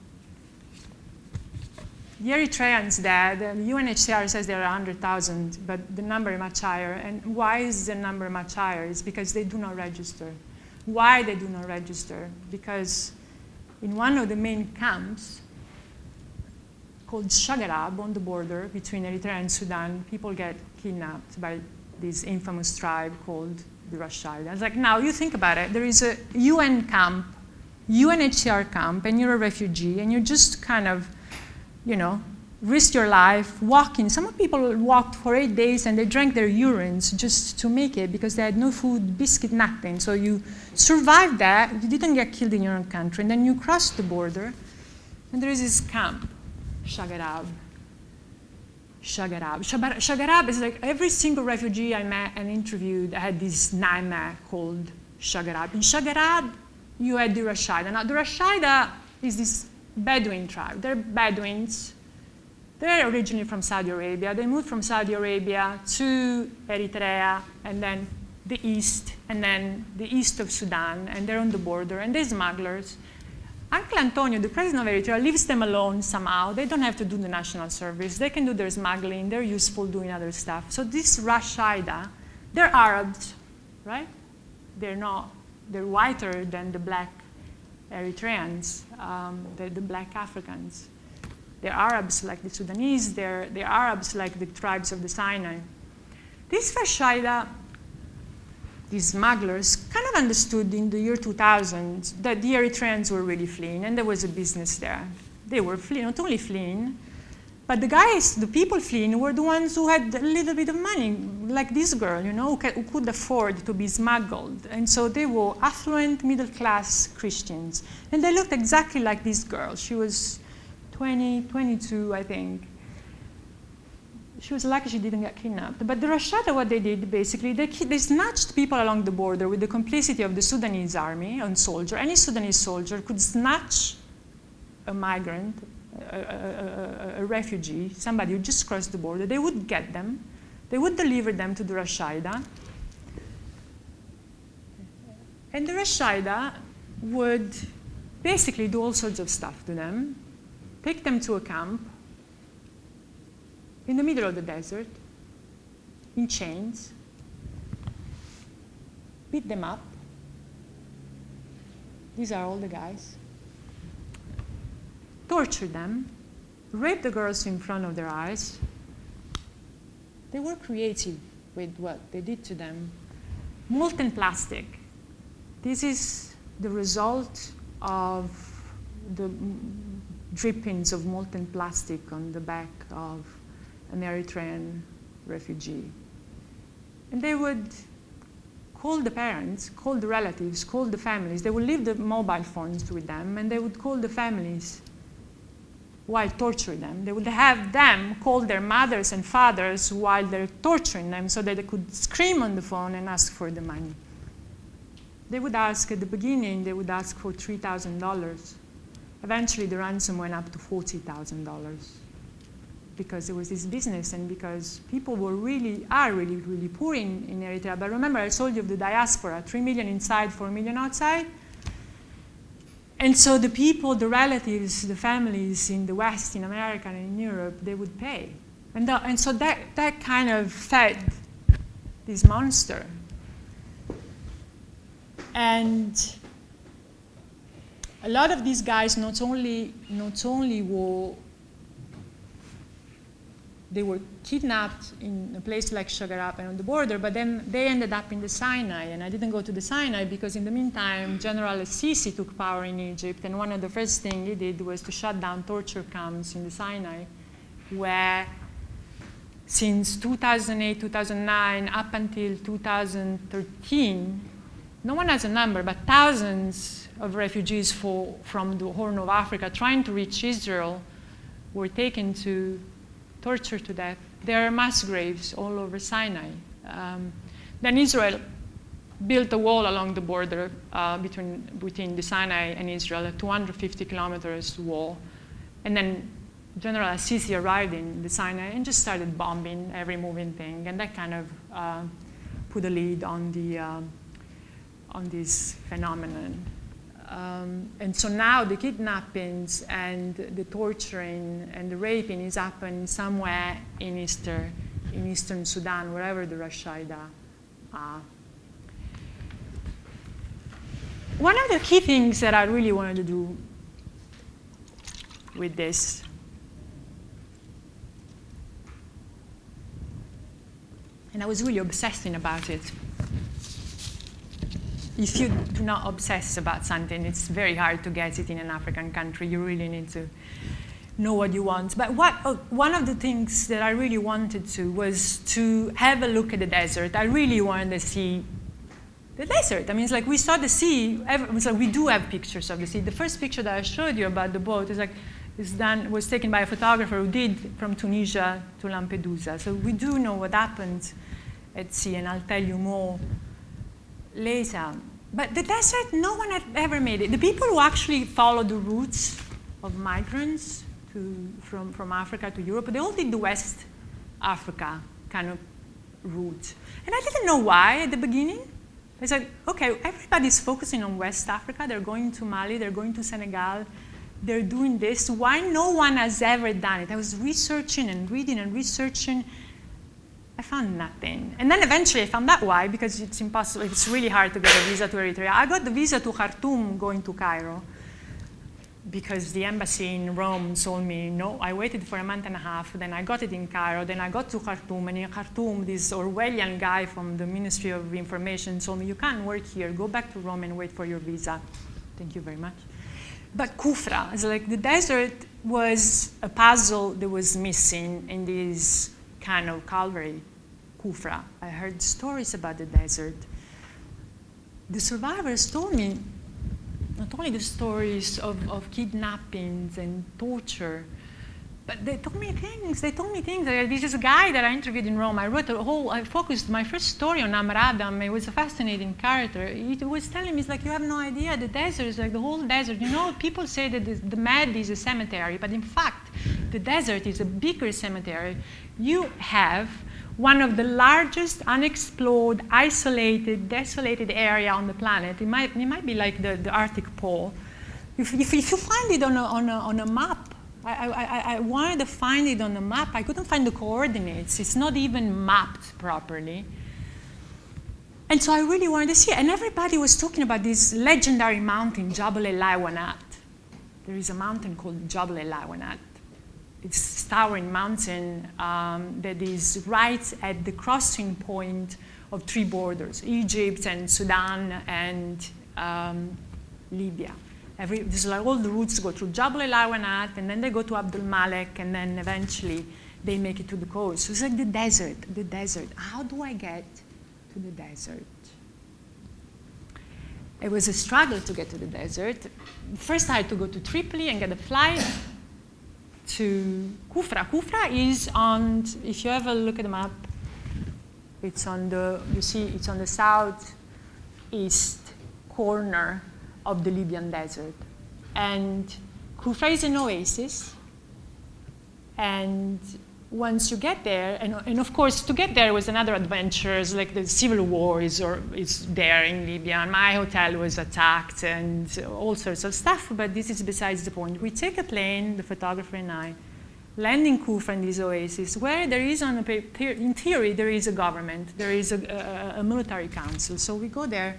The Eritreans there, the UNHCR says there are 100,000, but the number is much higher. And why is the number much higher? It's because they do not register. Why they do not register? Because in one of the main camps, called Shagarab, on the border between Eritrea and Sudan, people get kidnapped by this infamous tribe called the Rashida. It's like, now you think about it. There is a UN camp, UNHCR camp, and you're a refugee, and you just kind of, risk your life walking. Some people walked for 8 days, and they drank their urines just to make it because they had no food, biscuit, nothing. So you survived that. You didn't get killed in your own country. And then you crossed the border, and there is this camp, Shagarab. Shagarab is like every single refugee I met and interviewed had this nightmare called Shagarab. In Shagarab, you had the Rashida. Now, the Rashida is this Bedouin tribe. They're Bedouins. They're originally from Saudi Arabia. They moved from Saudi Arabia to Eritrea, and then the east, and then the east of Sudan, and they're on the border, and they're smugglers. Uncle Antonio, the president of Eritrea, leaves them alone somehow. They don't have to do the national service. They can do their smuggling. They're useful doing other stuff. So this Rashida, they're Arabs, right? They're whiter than the black Eritreans, the black Africans. They're Arabs like the Sudanese. They're Arabs like the tribes of the Sinai. This Rashida, these smugglers, kind of understood in the year 2000 that the Eritreans were really fleeing, and there was a business there. They were fleeing, not only fleeing, but the people fleeing were the ones who had a little bit of money, like this girl, who could afford to be smuggled. And so they were affluent, middle-class Christians. And they looked exactly like this girl. She was 22, I think. She was lucky she didn't get kidnapped. But the Rashida, what they did, basically, they snatched people along the border with the complicity of the Sudanese army and soldier. Any Sudanese soldier could snatch a migrant, a refugee, somebody who just crossed the border. They would get them. They would deliver them to the Rashida. And the Rashida would basically do all sorts of stuff to them, take them to a camp in the middle of the desert, in chains, beat them up. These are all the guys. Torture them, rape the girls in front of their eyes. They were creative with what they did to them. Molten plastic. This is the result of the drippings of molten plastic on the back of an Eritrean refugee. And they would call the parents, call the relatives, call the families. They would leave the mobile phones with them, and they would call the families while torturing them. They would have them call their mothers and fathers while they're torturing them so that they could scream on the phone and ask for the money. They would ask, at the beginning, they would ask for $3,000. Eventually, the ransom went up to $40,000 because it was this business and because people are really poor in Eritrea. But remember, I told you of the diaspora, 3 million inside, 4 million outside. And so the people, the relatives, the families in the West, in America and in Europe, they would pay. And so that kind of fed this monster. And a lot of these guys not only were kidnapped in a place like Shagarab and on the border, but then they ended up in the Sinai. And I didn't go to the Sinai because in the meantime, General Sisi took power in Egypt. And one of the first things he did was to shut down torture camps in the Sinai, where since 2008, 2009, up until 2013, no one has a number, but thousands of refugees from the Horn of Africa trying to reach Israel were taken to torture to death. There are mass graves all over Sinai. Then Israel built a wall along the border between the Sinai and Israel, a 250 kilometers wall. And then General Assisi arrived in the Sinai and just started bombing every moving thing, and that kind of put a lid on this phenomenon. And so now the kidnappings and the torturing and the raping is happening somewhere in eastern Sudan, wherever the Rashida are. One of the key things that I really wanted to do with this and I was really obsessing about it. If you do not obsess about something, it's very hard to get it in an African country. You really need to know what you want. But one of the things that I really wanted to was to have a look at the desert. I really wanted to see the desert. I mean, it's like we saw the sea. It's like we do have pictures of the sea. The first picture that I showed you about the boat is like was taken by a photographer who did from Tunisia to Lampedusa. So we do know what happened at sea, and I'll tell you more later. But the desert, no one had ever made it. The people who actually followed the routes of migrants from Africa to Europe, they all did the West Africa kind of route. And I didn't know why at the beginning. I said, okay, everybody's focusing on West Africa. They're going to Mali, they're going to Senegal, they're doing this. Why no one has ever done it? I was researching and reading and researching. I found nothing. And then eventually I found out why, because it's impossible. It's really hard to get a visa to Eritrea. I got the visa to Khartoum going to Cairo because the embassy in Rome told me, no, I waited for a month and a half, then I got it in Cairo, then I got to Khartoum, and in Khartoum, this Orwellian guy from the Ministry of Information told me, you can't work here, go back to Rome and wait for your visa. Thank you very much. But Kufra, it's like the desert was a puzzle that was missing in this kind of Calvary, Kufra. I heard stories about the desert. The survivors told me not only the stories of kidnappings and torture, but they told me things. This is a guy that I interviewed in Rome. I focused my first story on Amradam. It was a fascinating character. He was telling me, it's like, you have no idea, the desert is like the whole desert. You know, people say that the Med is a cemetery, but in fact, the desert is a bigger cemetery. You have one of the largest unexplored, isolated, desolated area on the planet. It might be like the Arctic Pole. If you find it on a map, I wanted to find it on the map. I couldn't find the coordinates. It's not even mapped properly. And so I really wanted to see it. And everybody was talking about this legendary mountain, Jabal el-Lawanat. There is a mountain called Jabal el-Lawanat. It's a towering mountain that is right at the crossing point of three borders, Egypt and Sudan and Libya. This is like all the routes go through Jabal el-Lawanat, and then they go to Abdul Malek, and then eventually they make it to the coast. So it's like the desert. How do I get to the desert? It was a struggle to get to the desert. First I had to go to Tripoli and get a flight to Kufra. Kufra is on, if you ever look at the map, it's on the southeast corner of the Libyan desert. And Kufra is an oasis. And once you get there, and of course to get there was another adventure, it's like the civil war is there in Libya, and my hotel was attacked and all sorts of stuff, but this is besides the point. We take a plane, the photographer and I, land in Kufra in this oasis, where there is, in theory, there is a government, there is a military council. So we go there,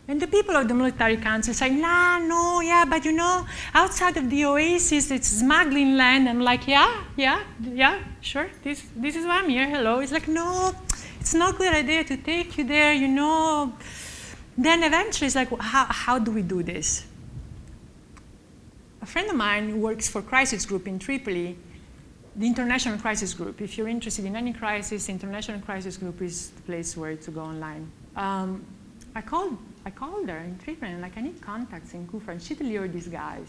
and the people of the military council say, but you know, outside of the oasis, it's smuggling land. I'm like, yeah, sure, this is why I'm here, hello. It's like, no, it's not a good idea to take you there, you know. Then eventually it's like, how do we do this? A friend of mine who works for Crisis Group in Tripoli, the International Crisis Group. If you're interested in any crisis, the International Crisis Group is the place where to go online. I called her in Tripoli, and like, I need contacts in Kufra, and she delivered these guys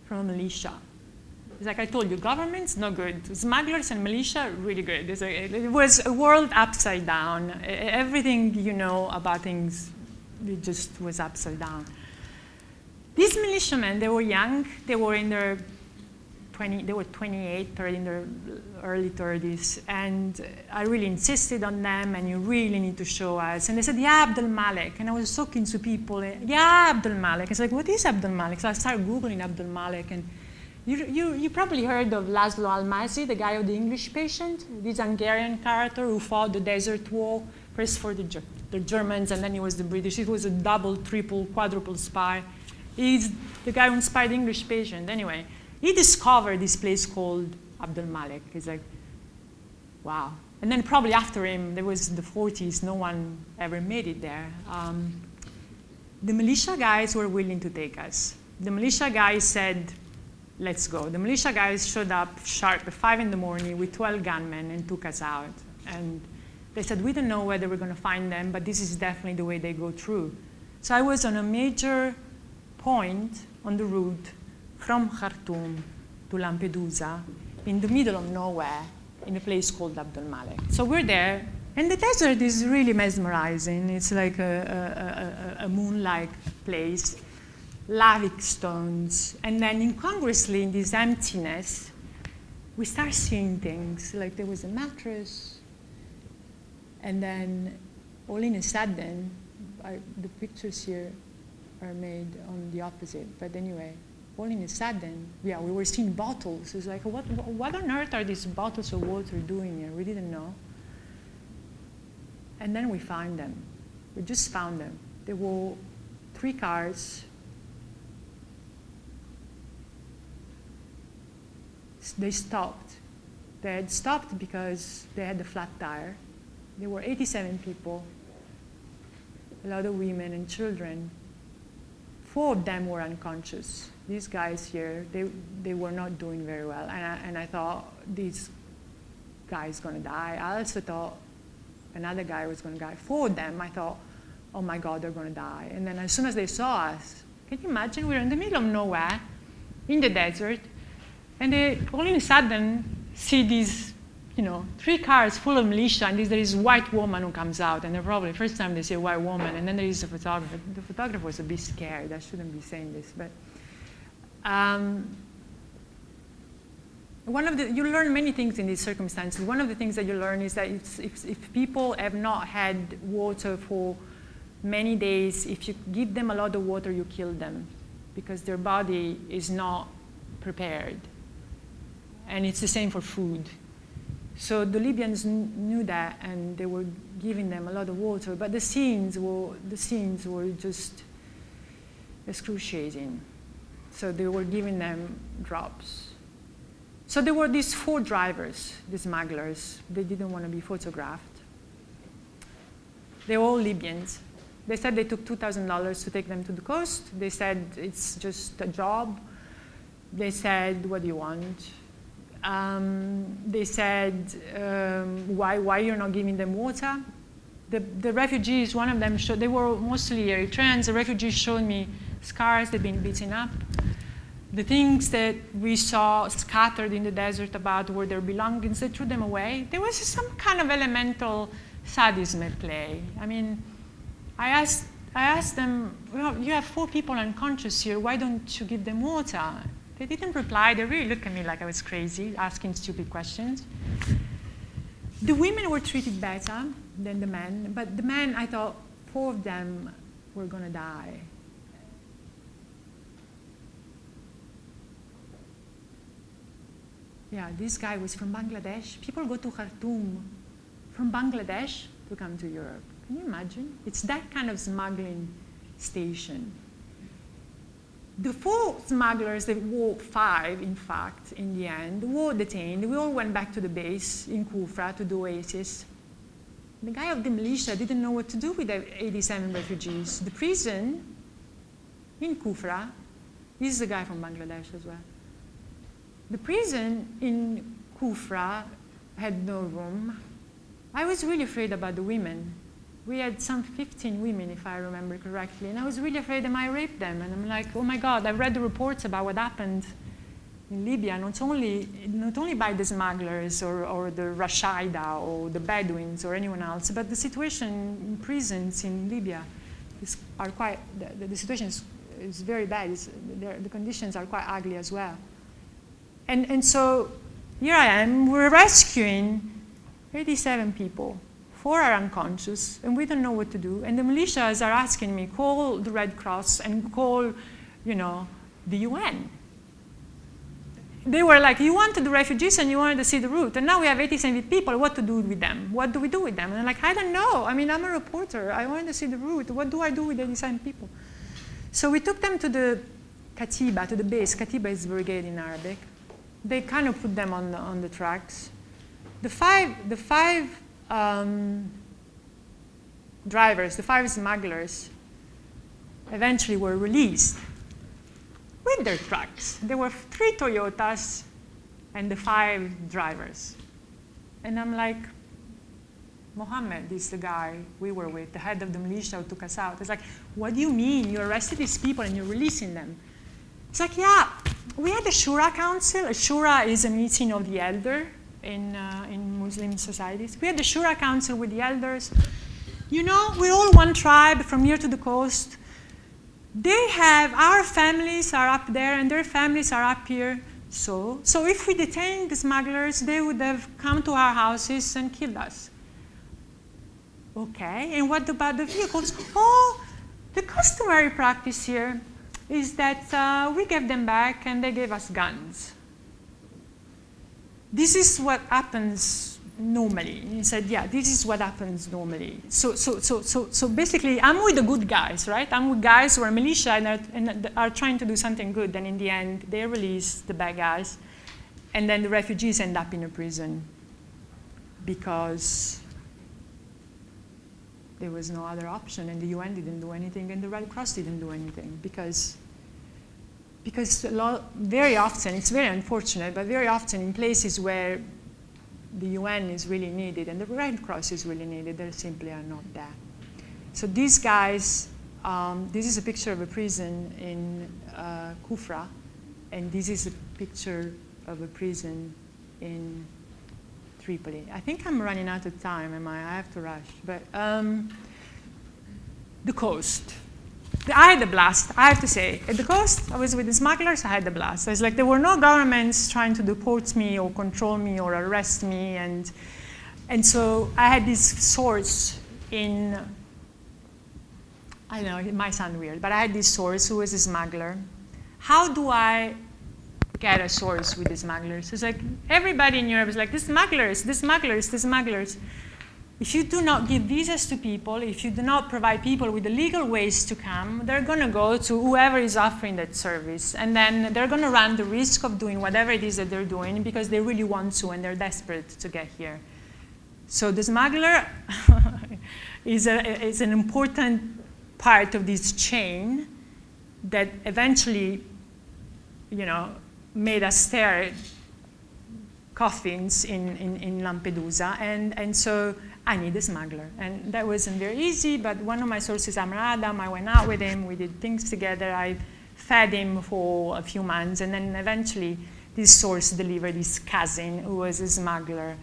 from a militia. It's like, I told you, government's no good. Smugglers and militia, really good. It was a world upside down. Everything you know about things, it just was upside down. These militiamen, they were young. They were in their they were 28, 30, in their early 30s. And I really insisted on them, and you really need to show us. And they said, yeah, Abdul Malik. And I was talking to people, yeah, Abdul Malik. It's like, what is Abdul Malik? So I started Googling Abdul Malik. And you probably heard of Laszlo Almasi, the guy of the English Patient, this Hungarian character who fought the Desert War, first for the Germans, and then he was the British. He was a double, triple, quadruple spy. He's the guy who inspired the English Patient. Anyway, he discovered this place called Abdul Malik. He's like, wow. And then probably after him, there was the 40s, no one ever made it there. The militia guys were willing to take us. The militia guys said, let's go. The militia guys showed up sharp at 5 in the morning with 12 gunmen and took us out. And they said, we don't know whether we're going to find them, but this is definitely the way they go through. So I was on a major point on the route from Khartoum to Lampedusa in the middle of nowhere in a place called Abdul Malik. So we're there, and the desert is really mesmerizing. It's like a moon-like place, lavic stones. And then incongruously, in this emptiness, we start seeing things. Like there was a mattress, and then all in a sudden, the pictures here are made on the opposite. But anyway, all in a sudden, yeah, we were seeing bottles. It's like, what on earth are these bottles of water doing here? We didn't know. And then we found them. We just found them. There were 3 cars. They stopped. They had stopped because they had a flat tire. There were 87 people, a lot of women and children. 4 of them were unconscious. These guys here, they were not doing very well. And I thought, this guy's going to die. I also thought another guy was going to die. 4 of them, I thought, oh my God, they're going to die. And then as soon as they saw us, can you imagine? We're in the middle of nowhere, in the desert, and they all of a sudden see these 3 cars full of militia, and there is a white woman who comes out, and they're probably the first time they see a white woman, and then there is a photographer. The photographer was a bit scared. I shouldn't be saying this, but you learn many things in these circumstances. One of the things that you learn is that if people have not had water for many days, if you give them a lot of water, you kill them because their body is not prepared. And it's the same for food. So the Libyans knew that, and they were giving them a lot of water. But the scenes were just excruciating. So they were giving them drops. So there were these 4 drivers, these smugglers. They didn't want to be photographed. They were all Libyans. They said they took $2,000 to take them to the coast. They said it's just a job. They said, what do you want? They said, why you're not giving them water? The refugees, one of them showed, they were mostly Eritreans. The refugees showed me scars, they'd been beaten up. The things that we saw scattered in the desert about were their belongings, they threw them away. There was some kind of elemental sadism at play. I mean, I asked them, well, you have 4 people unconscious here, why don't you give them water? They didn't reply. They really looked at me like I was crazy, asking stupid questions. The women were treated better than the men, but the men, I thought 4 of them were going to die. Yeah, this guy was from Bangladesh. People go to Khartoum from Bangladesh to come to Europe. Can you imagine? It's that kind of smuggling station. The 4 smugglers, there were 5, in fact, in the end, were detained. We all went back to the base in Kufra, to the oasis. The guy of the militia didn't know what to do with the 87 refugees. The prison in Kufra, this is a guy from Bangladesh as well. The prison in Kufra had no room. I was really afraid about the women. We had some 15 women, if I remember correctly, and I was really afraid they might rape them. And I'm like, oh my God, I've read the reports about what happened in Libya, not only by the smugglers or the Rashida or the Bedouins or anyone else, but the situation in prisons in Libya the situation is very bad. The conditions are quite ugly as well. And so here I am, we're rescuing 87 people. 4 are unconscious, and we don't know what to do. And the militias are asking me, call the Red Cross and call, the UN. They were like, you wanted the refugees and you wanted to see the route, and now we have 87 people, what to do with them? What do we do with them? And I'm like, I don't know. I mean, I'm a reporter. I wanted to see the route. What do I do with 87 people? So we took them to the Katiba, to the base. Katiba is brigade in Arabic. They kind of put them on the tracks. The five drivers, the 5 smugglers, eventually were released with their trucks. There were 3 Toyotas and the 5 drivers. And I'm like, Mohammed is the guy we were with, the head of the militia who took us out. It's like, what do you mean? You arrested these people and you're releasing them? It's like, yeah, we had a Shura council. A Shura is a meeting of the elder in Muslim societies. We had the Shura council with the elders. We're all one tribe from here to the coast. Our families are up there and their families are up here. So if we detained the smugglers, they would have come to our houses and killed us. Okay, and what about the vehicles? Oh, the customary practice here is that we gave them back and they gave us guns. This is what happens normally. He said, yeah, this is what happens normally. So basically, I'm with the good guys, right? I'm with guys who are militia and are trying to do something good. And in the end, they release the bad guys. And then the refugees end up in a prison because there was no other option. And the UN didn't do anything. And the Red Cross didn't do anything. Because very often, it's very unfortunate, but very often in places where the UN is really needed and the Red Cross is really needed, they simply are not there. So these guys, this is a picture of a prison in Kufra, and this is a picture of a prison in Tripoli. I think I'm running out of time, I have to rush. But the coast. I had a blast, I have to say. At the coast, I was with the smugglers, I had a blast. It's like there were no governments trying to deport me or control me or arrest me. And so I had this source in, I don't know, it might sound weird, but I had this source who was a smuggler. How do I get a source with the smugglers? It's like everybody in Europe is like, the smugglers, the smugglers, the smugglers. If you do not give visas to people, if you do not provide people with the legal ways to come, they're going to go to whoever is offering that service. And then they're going to run the risk of doing whatever it is that they're doing because they really want to and they're desperate to get here. So the smuggler is an important part of this chain that eventually, made us stare at coffins in Lampedusa. And so I need a smuggler. And that wasn't very easy, but one of my sources, Amr Adam, I went out with him, we did things together, I fed him for a few months, and then eventually this source delivered his cousin, who was a smuggler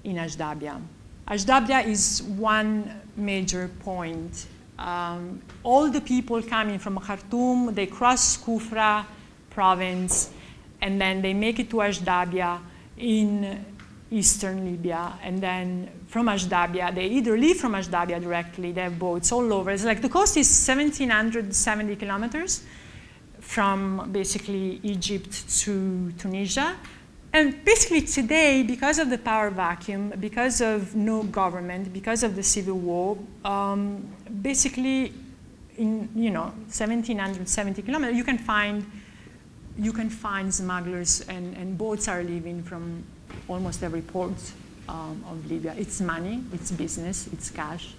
in Ashdabia. Ashdabia is one major point. All the people coming from Khartoum, they cross Kufra province, and then they make it to Ashdabia in eastern Libya, and then from Ashdabia, they either leave from Ashdabia directly, they have boats all over. It's like the coast is 1,770 kilometers from basically Egypt to Tunisia. And basically today, because of the power vacuum, because of no government, because of the civil war, basically in 1,770 kilometers, you can find smugglers and boats are leaving from almost every port of Libya. It's money, it's business, it's cash.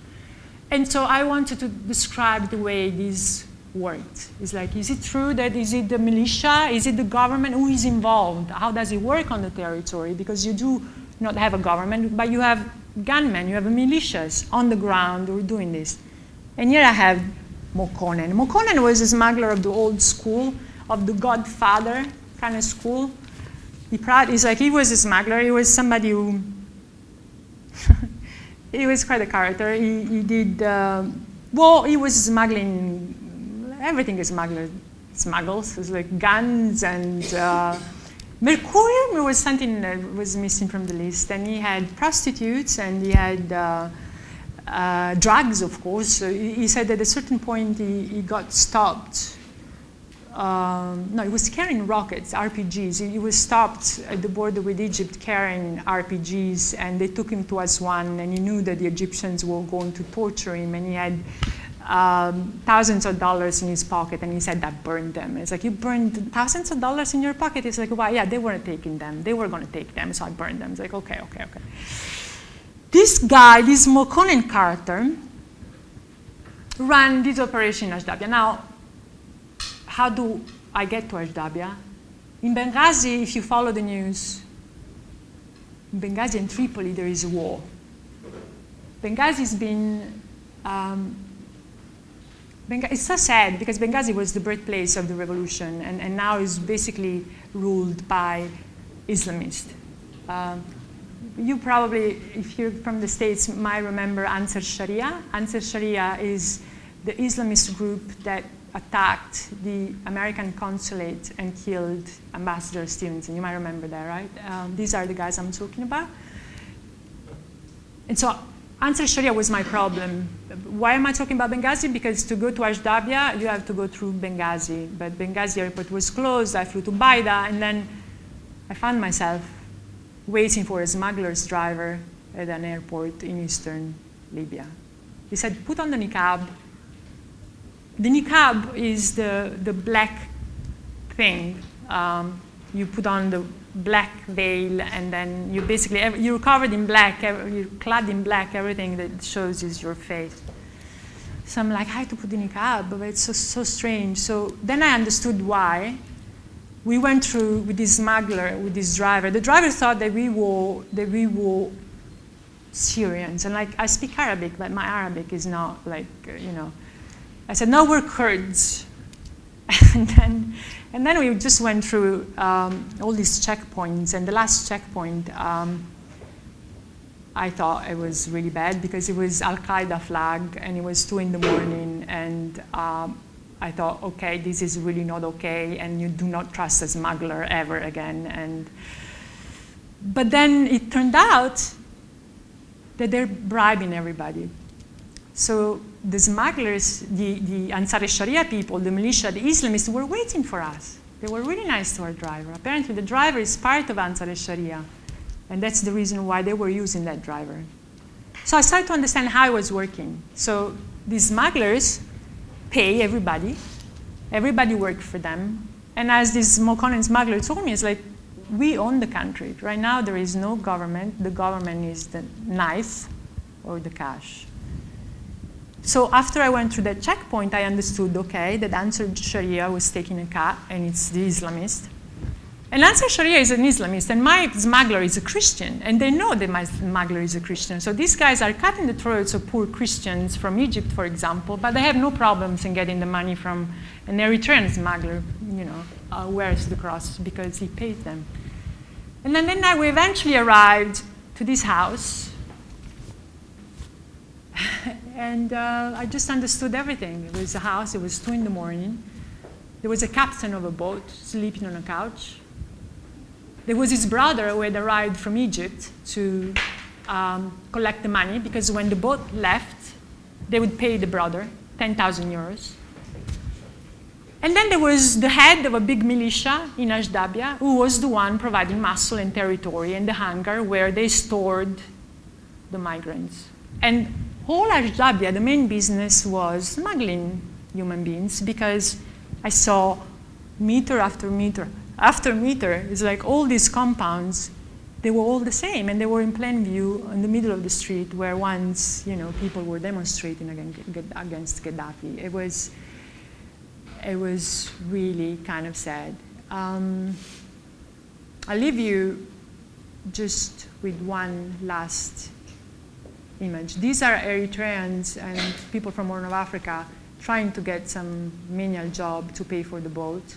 And so I wanted to describe the way this worked. It's like, is it true that, is it the militia, is it the government, who is involved? How does it work on the territory? Because you do not have a government, but you have gunmen, you have militias on the ground who are doing this. And here I have Mokonnen. Mokonnen was a smuggler of the old school, of the Godfather kind of school. It's like he was a smuggler. He was somebody who, he was quite a character. He did, he was smuggling, everything a smuggler smuggles. It's like guns and Mercurium was something that was missing from the list, and he had prostitutes, and he had drugs, of course. So he said at a certain point he got stopped. No, he was carrying rockets, RPGs. He was stopped at the border with Egypt carrying RPGs, and they took him to Aswan, and he knew that the Egyptians were going to torture him, and he had thousands of dollars in his pocket, and he said that burned them. It's like, you burned thousands of dollars in your pocket? It's like, well, yeah, they weren't taking them. They were going to take them, so I burned them. It's like, okay. This guy, this Mokonnen Carter, ran this operation in Ashdabia. Now, how do I get to Ashdabia? In Benghazi, if you follow the news, in Benghazi and Tripoli, there is a war. Benghazi's been, it's so sad because Benghazi was the birthplace of the revolution, and now is basically ruled by Islamists. You probably, if you're from the States, might remember Ansar Sharia. Ansar Sharia is the Islamist group that attacked the American consulate and killed Ambassador Stevenson. You might remember that, right? These are the guys I'm talking about. And so Ansar Sharia was my problem. Why am I talking about Benghazi? Because to go to Ashdabia, you have to go through Benghazi. But Benghazi airport was closed. I flew to Baida, and then I found myself waiting for a smuggler's driver at an airport in eastern Libya. He said, put on the niqab. The niqab is the black thing. You put on the black veil, and then you basically, you're covered in black, you're clad in black, everything that shows is your face. So I'm like, I have to put the niqab, but it's so strange. So then I understood why. We went through with this smuggler, with this driver. The driver thought that we were Syrians. And like, I speak Arabic, but my Arabic is not like, I said, no, we're Kurds. and then we just went through all these checkpoints. And the last checkpoint, I thought it was really bad because it was Al-Qaeda flag, and it was 2 in the morning. And I thought, okay, this is really not okay, and you do not trust a smuggler ever again. But then it turned out that they're bribing everybody. So the smugglers, the Ansar Sharia people, the militia, the Islamists were waiting for us. They were really nice to our driver. Apparently the driver is part of Ansar Sharia, and that's the reason why they were using that driver. So I started to understand how it was working. So these smugglers pay everybody. Everybody worked for them. And as this Mokonnen smuggler told me, it's like, we own the country. Right now there is no government. The government is the knife or the cash. So after I went through that checkpoint, I understood, okay, that Ansar Sharia was taking a cut, and it's the Islamist. And Ansar Sharia is an Islamist, and my smuggler is a Christian, and they know that my smuggler is a Christian. So these guys are cutting the throats of poor Christians from Egypt, for example, but they have no problems in getting the money from an Eritrean smuggler, wears the cross because he pays them. And then we eventually arrived to this house, and I just understood everything. It was a house, it was 2 in the morning. There was a captain of a boat sleeping on a couch. There was his brother who had arrived from Egypt to collect the money, because when the boat left, they would pay the brother 10,000 euros. And then there was the head of a big militia in Ashdabia, who was the one providing muscle and territory and the hangar where they stored the migrants. And whole Ashdabia, the main business was smuggling human beings, because I saw meter after meter after meter. It's like all these compounds, they were all the same, and they were in plain view in the middle of the street where once, people were demonstrating against Gaddafi. It was really kind of sad. I'll leave you just with one last image. These are Eritreans and people from Horn of Africa trying to get some menial job to pay for the boat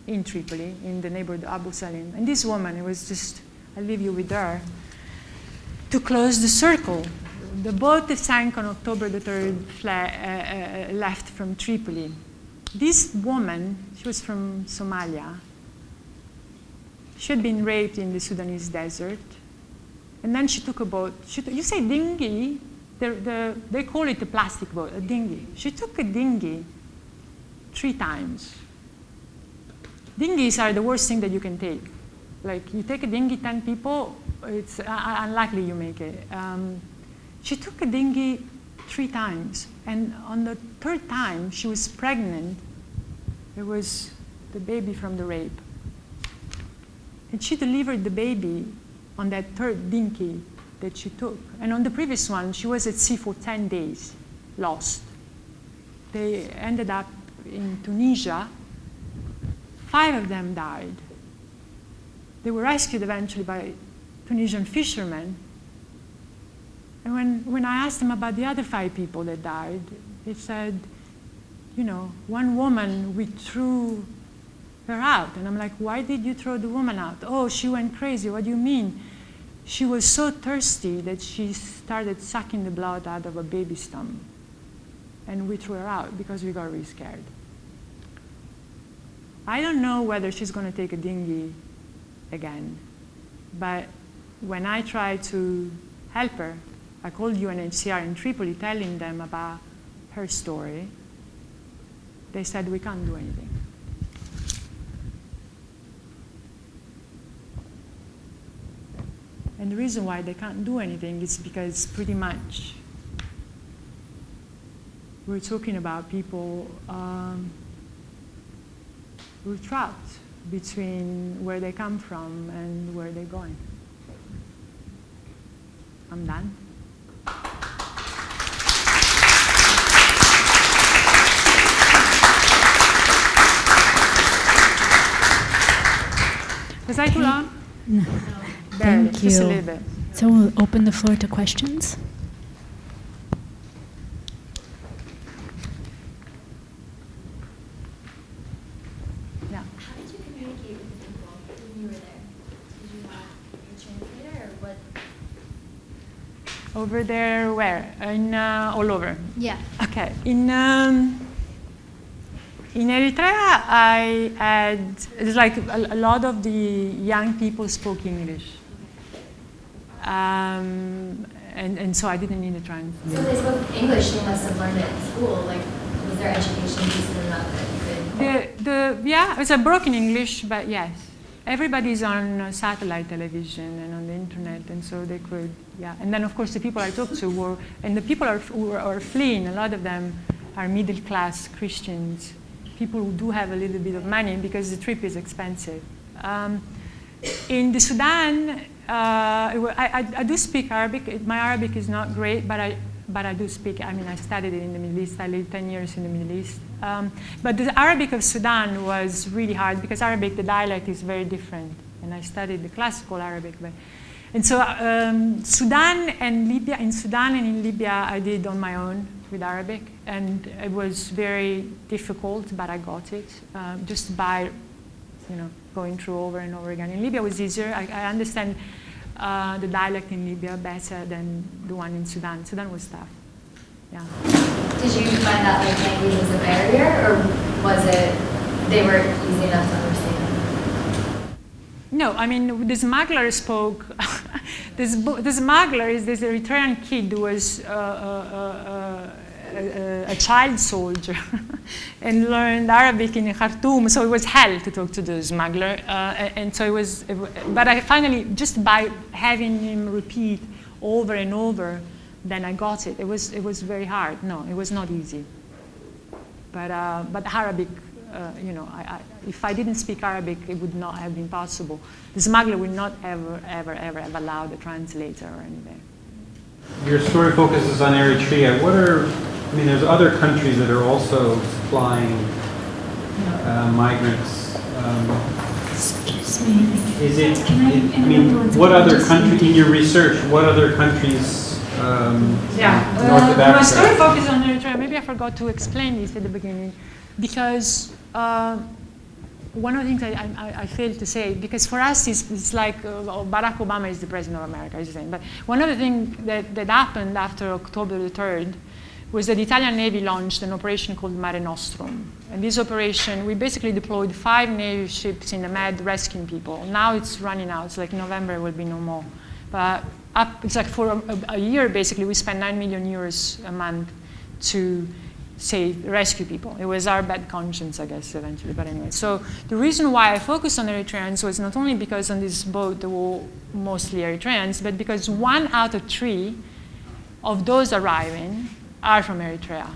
in Tripoli, in the neighborhood of Abu Salim. And this woman, it was just, I'll leave you with her, to close the circle. The boat that sank on October the 3rd left from Tripoli. This woman, she was from Somalia. She had been raped in the Sudanese desert. And then she took a boat. You say dinghy, they call it a plastic boat, a dinghy. She took a dinghy 3 times. Dinghies are the worst thing that you can take. Like, you take a dinghy, 10 people, it's unlikely you make it. She took a dinghy 3 times. And on the 3rd time, she was pregnant. It was the baby from the rape. And she delivered the baby on that 3rd dinghy that she took. And on the previous one, she was at sea for 10 days, lost. They ended up in Tunisia. 5 of them died. They were rescued eventually by Tunisian fishermen. And when I asked them about the other 5 people that died, they said, you know, one woman, we threw her out. And I'm like, why did you throw the woman out? Oh, she went crazy. What do you mean? She was so thirsty that she started sucking the blood out of a baby's stomach. And we threw her out because we got really scared. I don't know whether she's going to take a dinghy again. But when I tried to help her, I called UNHCR in Tripoli telling them about her story. They said, we can't do anything. And the reason why they can't do anything is because pretty much we're talking about people who are trapped between where they come from and where they're going. I'm done. Was I too long? No. Barely, Thank you. just a little bit. So we'll open the floor to questions. Yeah. How did you communicate with the people when you were there? Did you have your translator or what? Over there, where? All over. Yeah. Okay. In Eritrea, I had, it's like a lot of the young people spoke English. And so I didn't need a translator. So they spoke English, they must have learned it in school. Like, was their education decent enough that you could? Yeah, it's a broken English, but yes. Everybody's on satellite television and on the internet, and so they could, yeah. And then, of course, the people I talked to were, and the people who are fleeing, a lot of them are middle-class Christians, people who do have a little bit of money because the trip is expensive. In the Sudan, I do speak Arabic. My Arabic is not great, but I do speak. I mean, I studied it in the Middle East. I lived 10 years in the Middle East. But the Arabic of Sudan was really hard because Arabic, the dialect is very different. And I studied the classical Arabic. And so Sudan and Libya, in Sudan and in Libya, I did on my own with Arabic. And it was very difficult, but I got it just by, going through over and over again. In Libya it was easier. I understand the dialect in Libya better than the one in Sudan. Sudan was tough. Yeah. Did you find that like language was a barrier, or was it they were easy enough to understand? No, I mean, the smuggler spoke. The smuggler is this Eritrean kid who was a child soldier and learned Arabic in Khartoum, so it was hell to talk to the smuggler. And so but I finally, just by having him repeat over and over, then I got it. It was very hard. No, it was not easy. But Arabic, if I didn't speak Arabic, it would not have been possible. The smuggler would not ever have allowed a translator or anything. Your story focuses on Eritrea. There's other countries that are also supplying migrants. Excuse me. What other country, in your research, what other countries north of Africa? My story focuses on Eritrea. Maybe I forgot to explain this at the beginning, because one of the things I failed to say, because for us it's like Barack Obama is the president of America, is the same. But one of the things that happened after October the 3rd was that the Italian Navy launched an operation called Mare Nostrum. And this operation, we basically deployed 5 Navy ships in the Med rescuing people. Now it's running out. It's like November, it will be no more. But it's like for a year, basically, we spent 9 million euros a month to rescue people. It was our bad conscience, I guess, eventually. But anyway, so the reason why I focused on Eritreans was not only because on this boat there were mostly Eritreans, but because 1 out of 3 of those arriving are from Eritrea.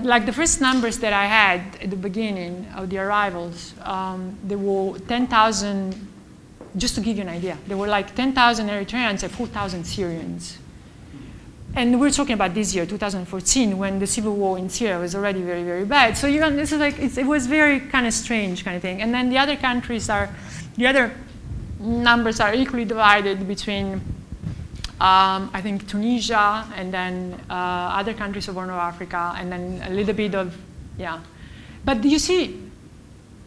Like the first numbers that I had at the beginning of the arrivals, there were 10,000, just to give you an idea, there were like 10,000 Eritreans and 4,000 Syrians. And we're talking about this year, 2014, when the civil war in Syria was already very, very bad. So this is like, it was very kind of strange kind of thing. And then the other countries the other numbers are equally divided between, I think, Tunisia, and then other countries of Horn of Africa, and then a little bit of, yeah. But you see,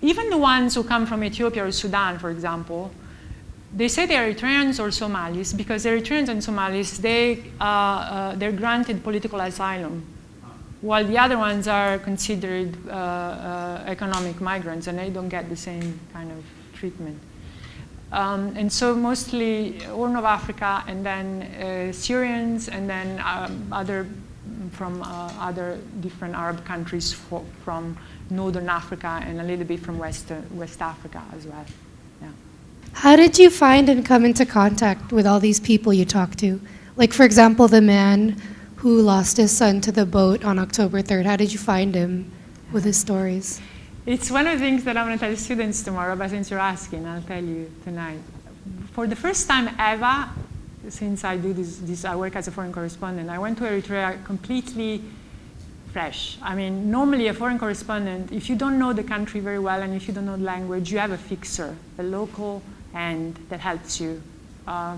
even the ones who come from Ethiopia or Sudan, for example, they say they're Eritreans or Somalis because Eritreans and Somalis, they're granted political asylum, while the other ones are considered economic migrants, and they don't get the same kind of treatment. And so mostly Horn of Africa, and then Syrians, and then other from other different Arab countries from Northern Africa, and a little bit from West Africa as well. Yeah. How did you find and come into contact with all these people you talked to? Like, for example, the man who lost his son to the boat on October 3rd. How did you find him with his stories? It's one of the things that I'm going to tell students tomorrow, but since you're asking, I'll tell you tonight. For the first time ever, since I do I work as a foreign correspondent, I went to Eritrea completely fresh. I mean, normally a foreign correspondent, if you don't know the country very well and if you don't know the language, you have a fixer, a local hand that helps you.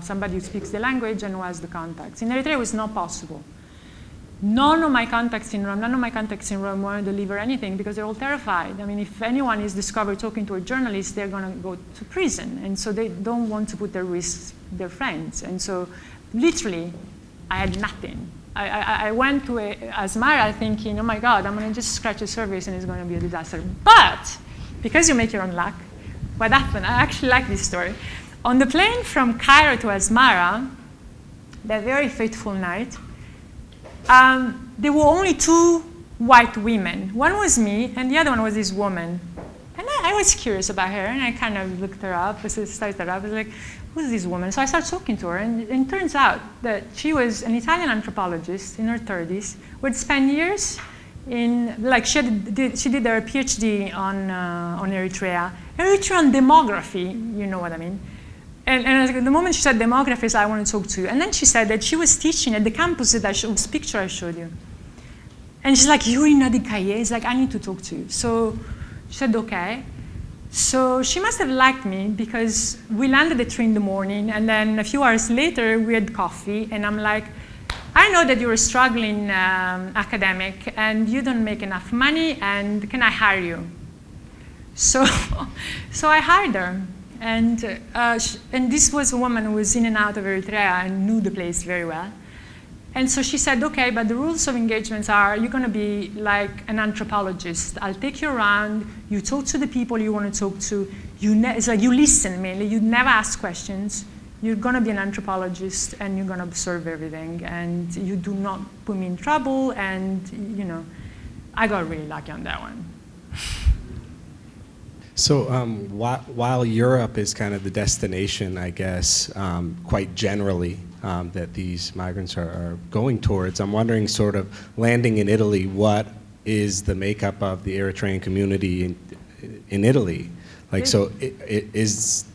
Somebody who speaks the language and who has the contacts. In Eritrea, it was not possible. None of my contacts in Rome want to deliver anything because they're all terrified. I mean, if anyone is discovered talking to a journalist, they're going to go to prison. And so they don't want to put their risks, their friends. And so literally, I had nothing. I went to Asmara thinking, oh my God, I'm going to just scratch the surface and it's going to be a disaster. But because you make your own luck, what happened, I actually like this story. On the plane from Cairo to Asmara, that very fateful night, there were only 2 white women. One was me, and the other one was this woman. And I was curious about her, and I kind of looked her up. I was like, who's this woman? So I started talking to her, and it turns out that she was an Italian anthropologist in her 30s who had spent years in, like, she did her PhD on Eritrea. Eritrean demography, you know what I mean. And the moment she said demography, I want to talk to you. And then she said that she was teaching at the campus that this picture I showed you. And she's like, you're in Nadikaye? It's like, I need to talk to you. So she said, okay. So she must have liked me because we landed at 3 in the morning, and then a few hours later, we had coffee, and I'm like, I know that you're a struggling academic, and you don't make enough money, and can I hire you? So I hired her. And this was a woman who was in and out of Eritrea and knew the place very well. And so she said, okay, but the rules of engagements are you're going to be like an anthropologist. I'll take you around. You talk to the people you want to talk to. It's like you listen mainly. You never ask questions. You're going to be an anthropologist, and you're going to observe everything. And you do not put me in trouble. And, you know, I got really lucky on that one. So while Europe is kind of the destination, I guess, quite generally, that these migrants are going towards, I'm wondering, sort of landing in Italy, what is the makeup of the Eritrean community in Italy? Like, so is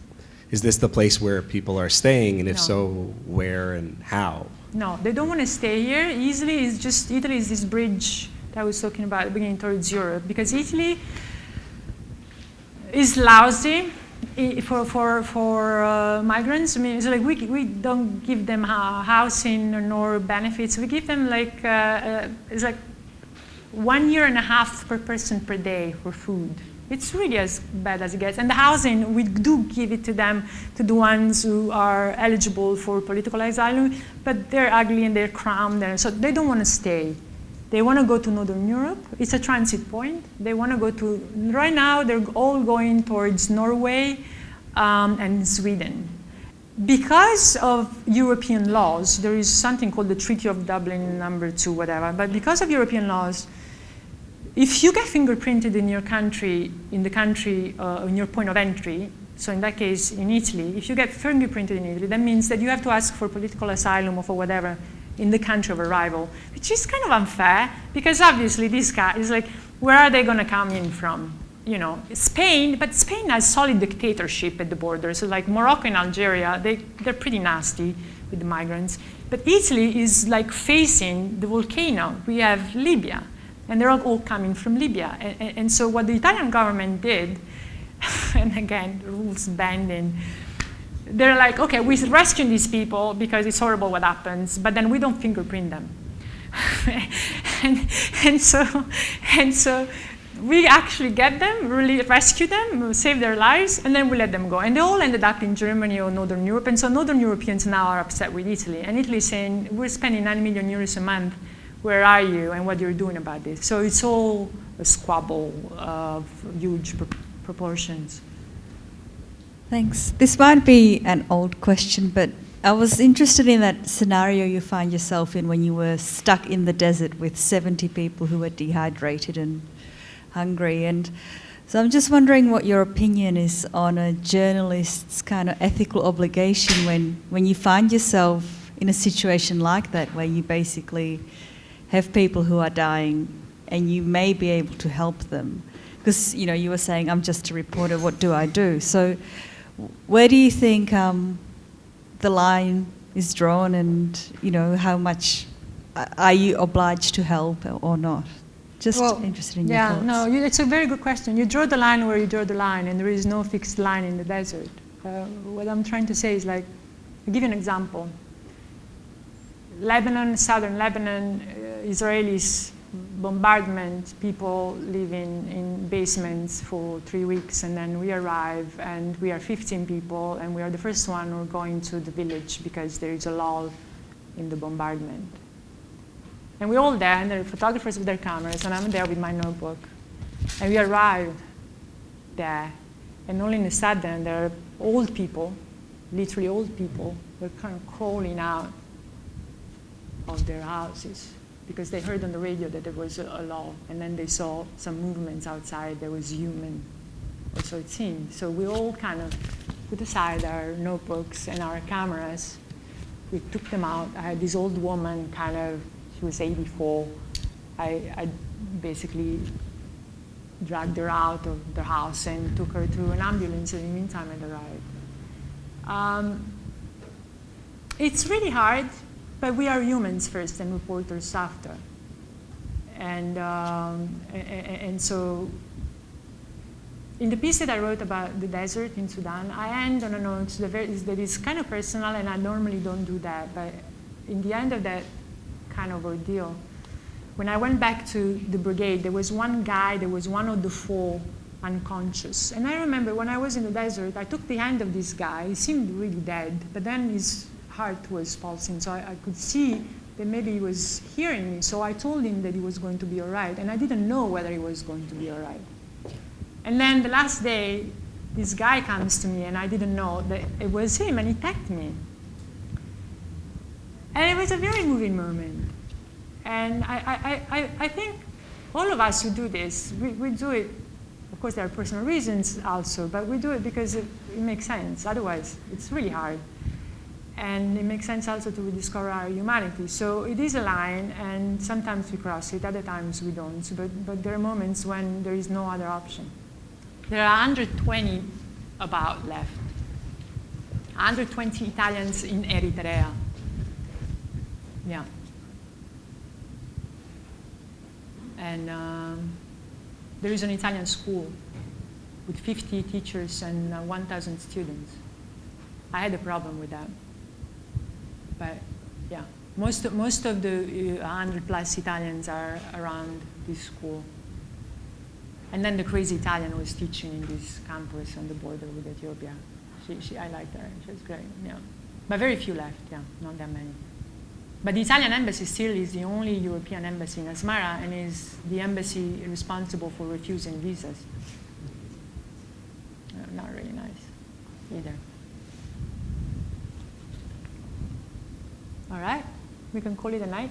this the place where people are staying, and if so, where and how? No, they don't want to stay here easily. It's just Italy is this bridge that I was talking about at the beginning towards Europe, because Italy is lousy for migrants. I mean, it's like we don't give them housing nor benefits. We give them like it's like 1.5 years per person per day for food. It's really as bad as it gets. And the housing, we do give it to them, to the ones who are eligible for political asylum, but they're ugly and they're cramped, and so they don't want to stay. They want to go to Northern Europe. It's a transit point. They want to go to, right now, they're all going towards Norway and Sweden. Because of European laws, there is something called the Treaty of Dublin #2, whatever, but because of European laws, if you get fingerprinted in your country, in your point of entry, so in that case, in Italy, if you get fingerprinted in Italy, that means that you have to ask for political asylum or for whatever in the country of arrival, which is kind of unfair, because obviously this guy is like, where are they going to come in from? You know, Spain, but Spain has solid dictatorship at the border. So like Morocco and Algeria, they're pretty nasty with the migrants. But Italy is like facing the volcano. We have Libya, and they're all coming from Libya. And so what the Italian government did, and again, rules bending, they're like, okay, we rescue these people because it's horrible what happens, but then we don't fingerprint them. and so we actually get them, really rescue them, save their lives, and then we let them go. And they all ended up in Germany or Northern Europe, and so Northern Europeans now are upset with Italy. And Italy is saying, we're spending 9 million euros a month, where are you, and what you're doing about this? So it's all a squabble of huge proportions. Thanks. This might be an old question, but I was interested in that scenario you find yourself in when you were stuck in the desert with 70 people who were dehydrated and hungry. And so I'm just wondering what your opinion is on a journalist's kind of ethical obligation when you find yourself in a situation like that, where you basically have people who are dying and you may be able to help them. Because, you know, you were saying, I'm just a reporter, what do I do? So where do you think the line is drawn, and, you know, how much are you obliged to help or not? Just interested in your thoughts. Yeah, no, it's a very good question. You draw the line where you draw the line, and there is no fixed line in the desert. What I'm trying to say is, like, I'll give you an example. Lebanon, southern Lebanon, Israelis bombardment, people living in basements for 3 weeks, and then we arrive, and we are 15 people, and we are the first one who are going to the village because there is a lull in the bombardment. And we're all there, and there are photographers with their cameras, and I'm there with my notebook. And we arrived there, and all of a sudden, there are old people, literally old people, who are kind of crawling out of their houses because they heard on the radio that there was a lull, and then they saw some movements outside that was human, or so it seemed. So we all kind of put aside our notebooks and our cameras. We took them out. I had this old woman, kind of, she was 84. I basically dragged her out of the house and took her to an ambulance. In the meantime, it arrived. It's really hard, but we are humans first and reporters after. And so in the piece that I wrote about the desert in Sudan, I end on a note that is kind of personal, and I normally don't do that. But in the end of that kind of ordeal, when I went back to the brigade, there was one guy, there was one of the 4 unconscious. And I remember when I was in the desert, I took the hand of this guy. He seemed really dead, but then his heart was pulsing, so I could see that maybe he was hearing me. So I told him that he was going to be all right, and I didn't know whether he was going to be all right. And then the last day, this guy comes to me, and I didn't know that it was him, and he thanked me. And it was a very moving moment. And I think all of us who do this, we do it. Of course, there are personal reasons also, but we do it because it makes sense. Otherwise, it's really hard. And it makes sense also to rediscover our humanity. So it is a line, and sometimes we cross it, other times we don't. But there are moments when there is no other option. There are 120 about left. 120 Italians in Eritrea. Yeah. And there is an Italian school with 50 teachers and 1,000 students. I had a problem with that. But yeah, most of the 100+ Italians are around this school. And then the crazy Italian who was teaching in this campus on the border with Ethiopia. I liked her. She was great, yeah. But very few left, yeah, not that many. But the Italian embassy still is the only European embassy in Asmara and is the embassy responsible for refusing visas. Not really nice either. All right, we can call it a night.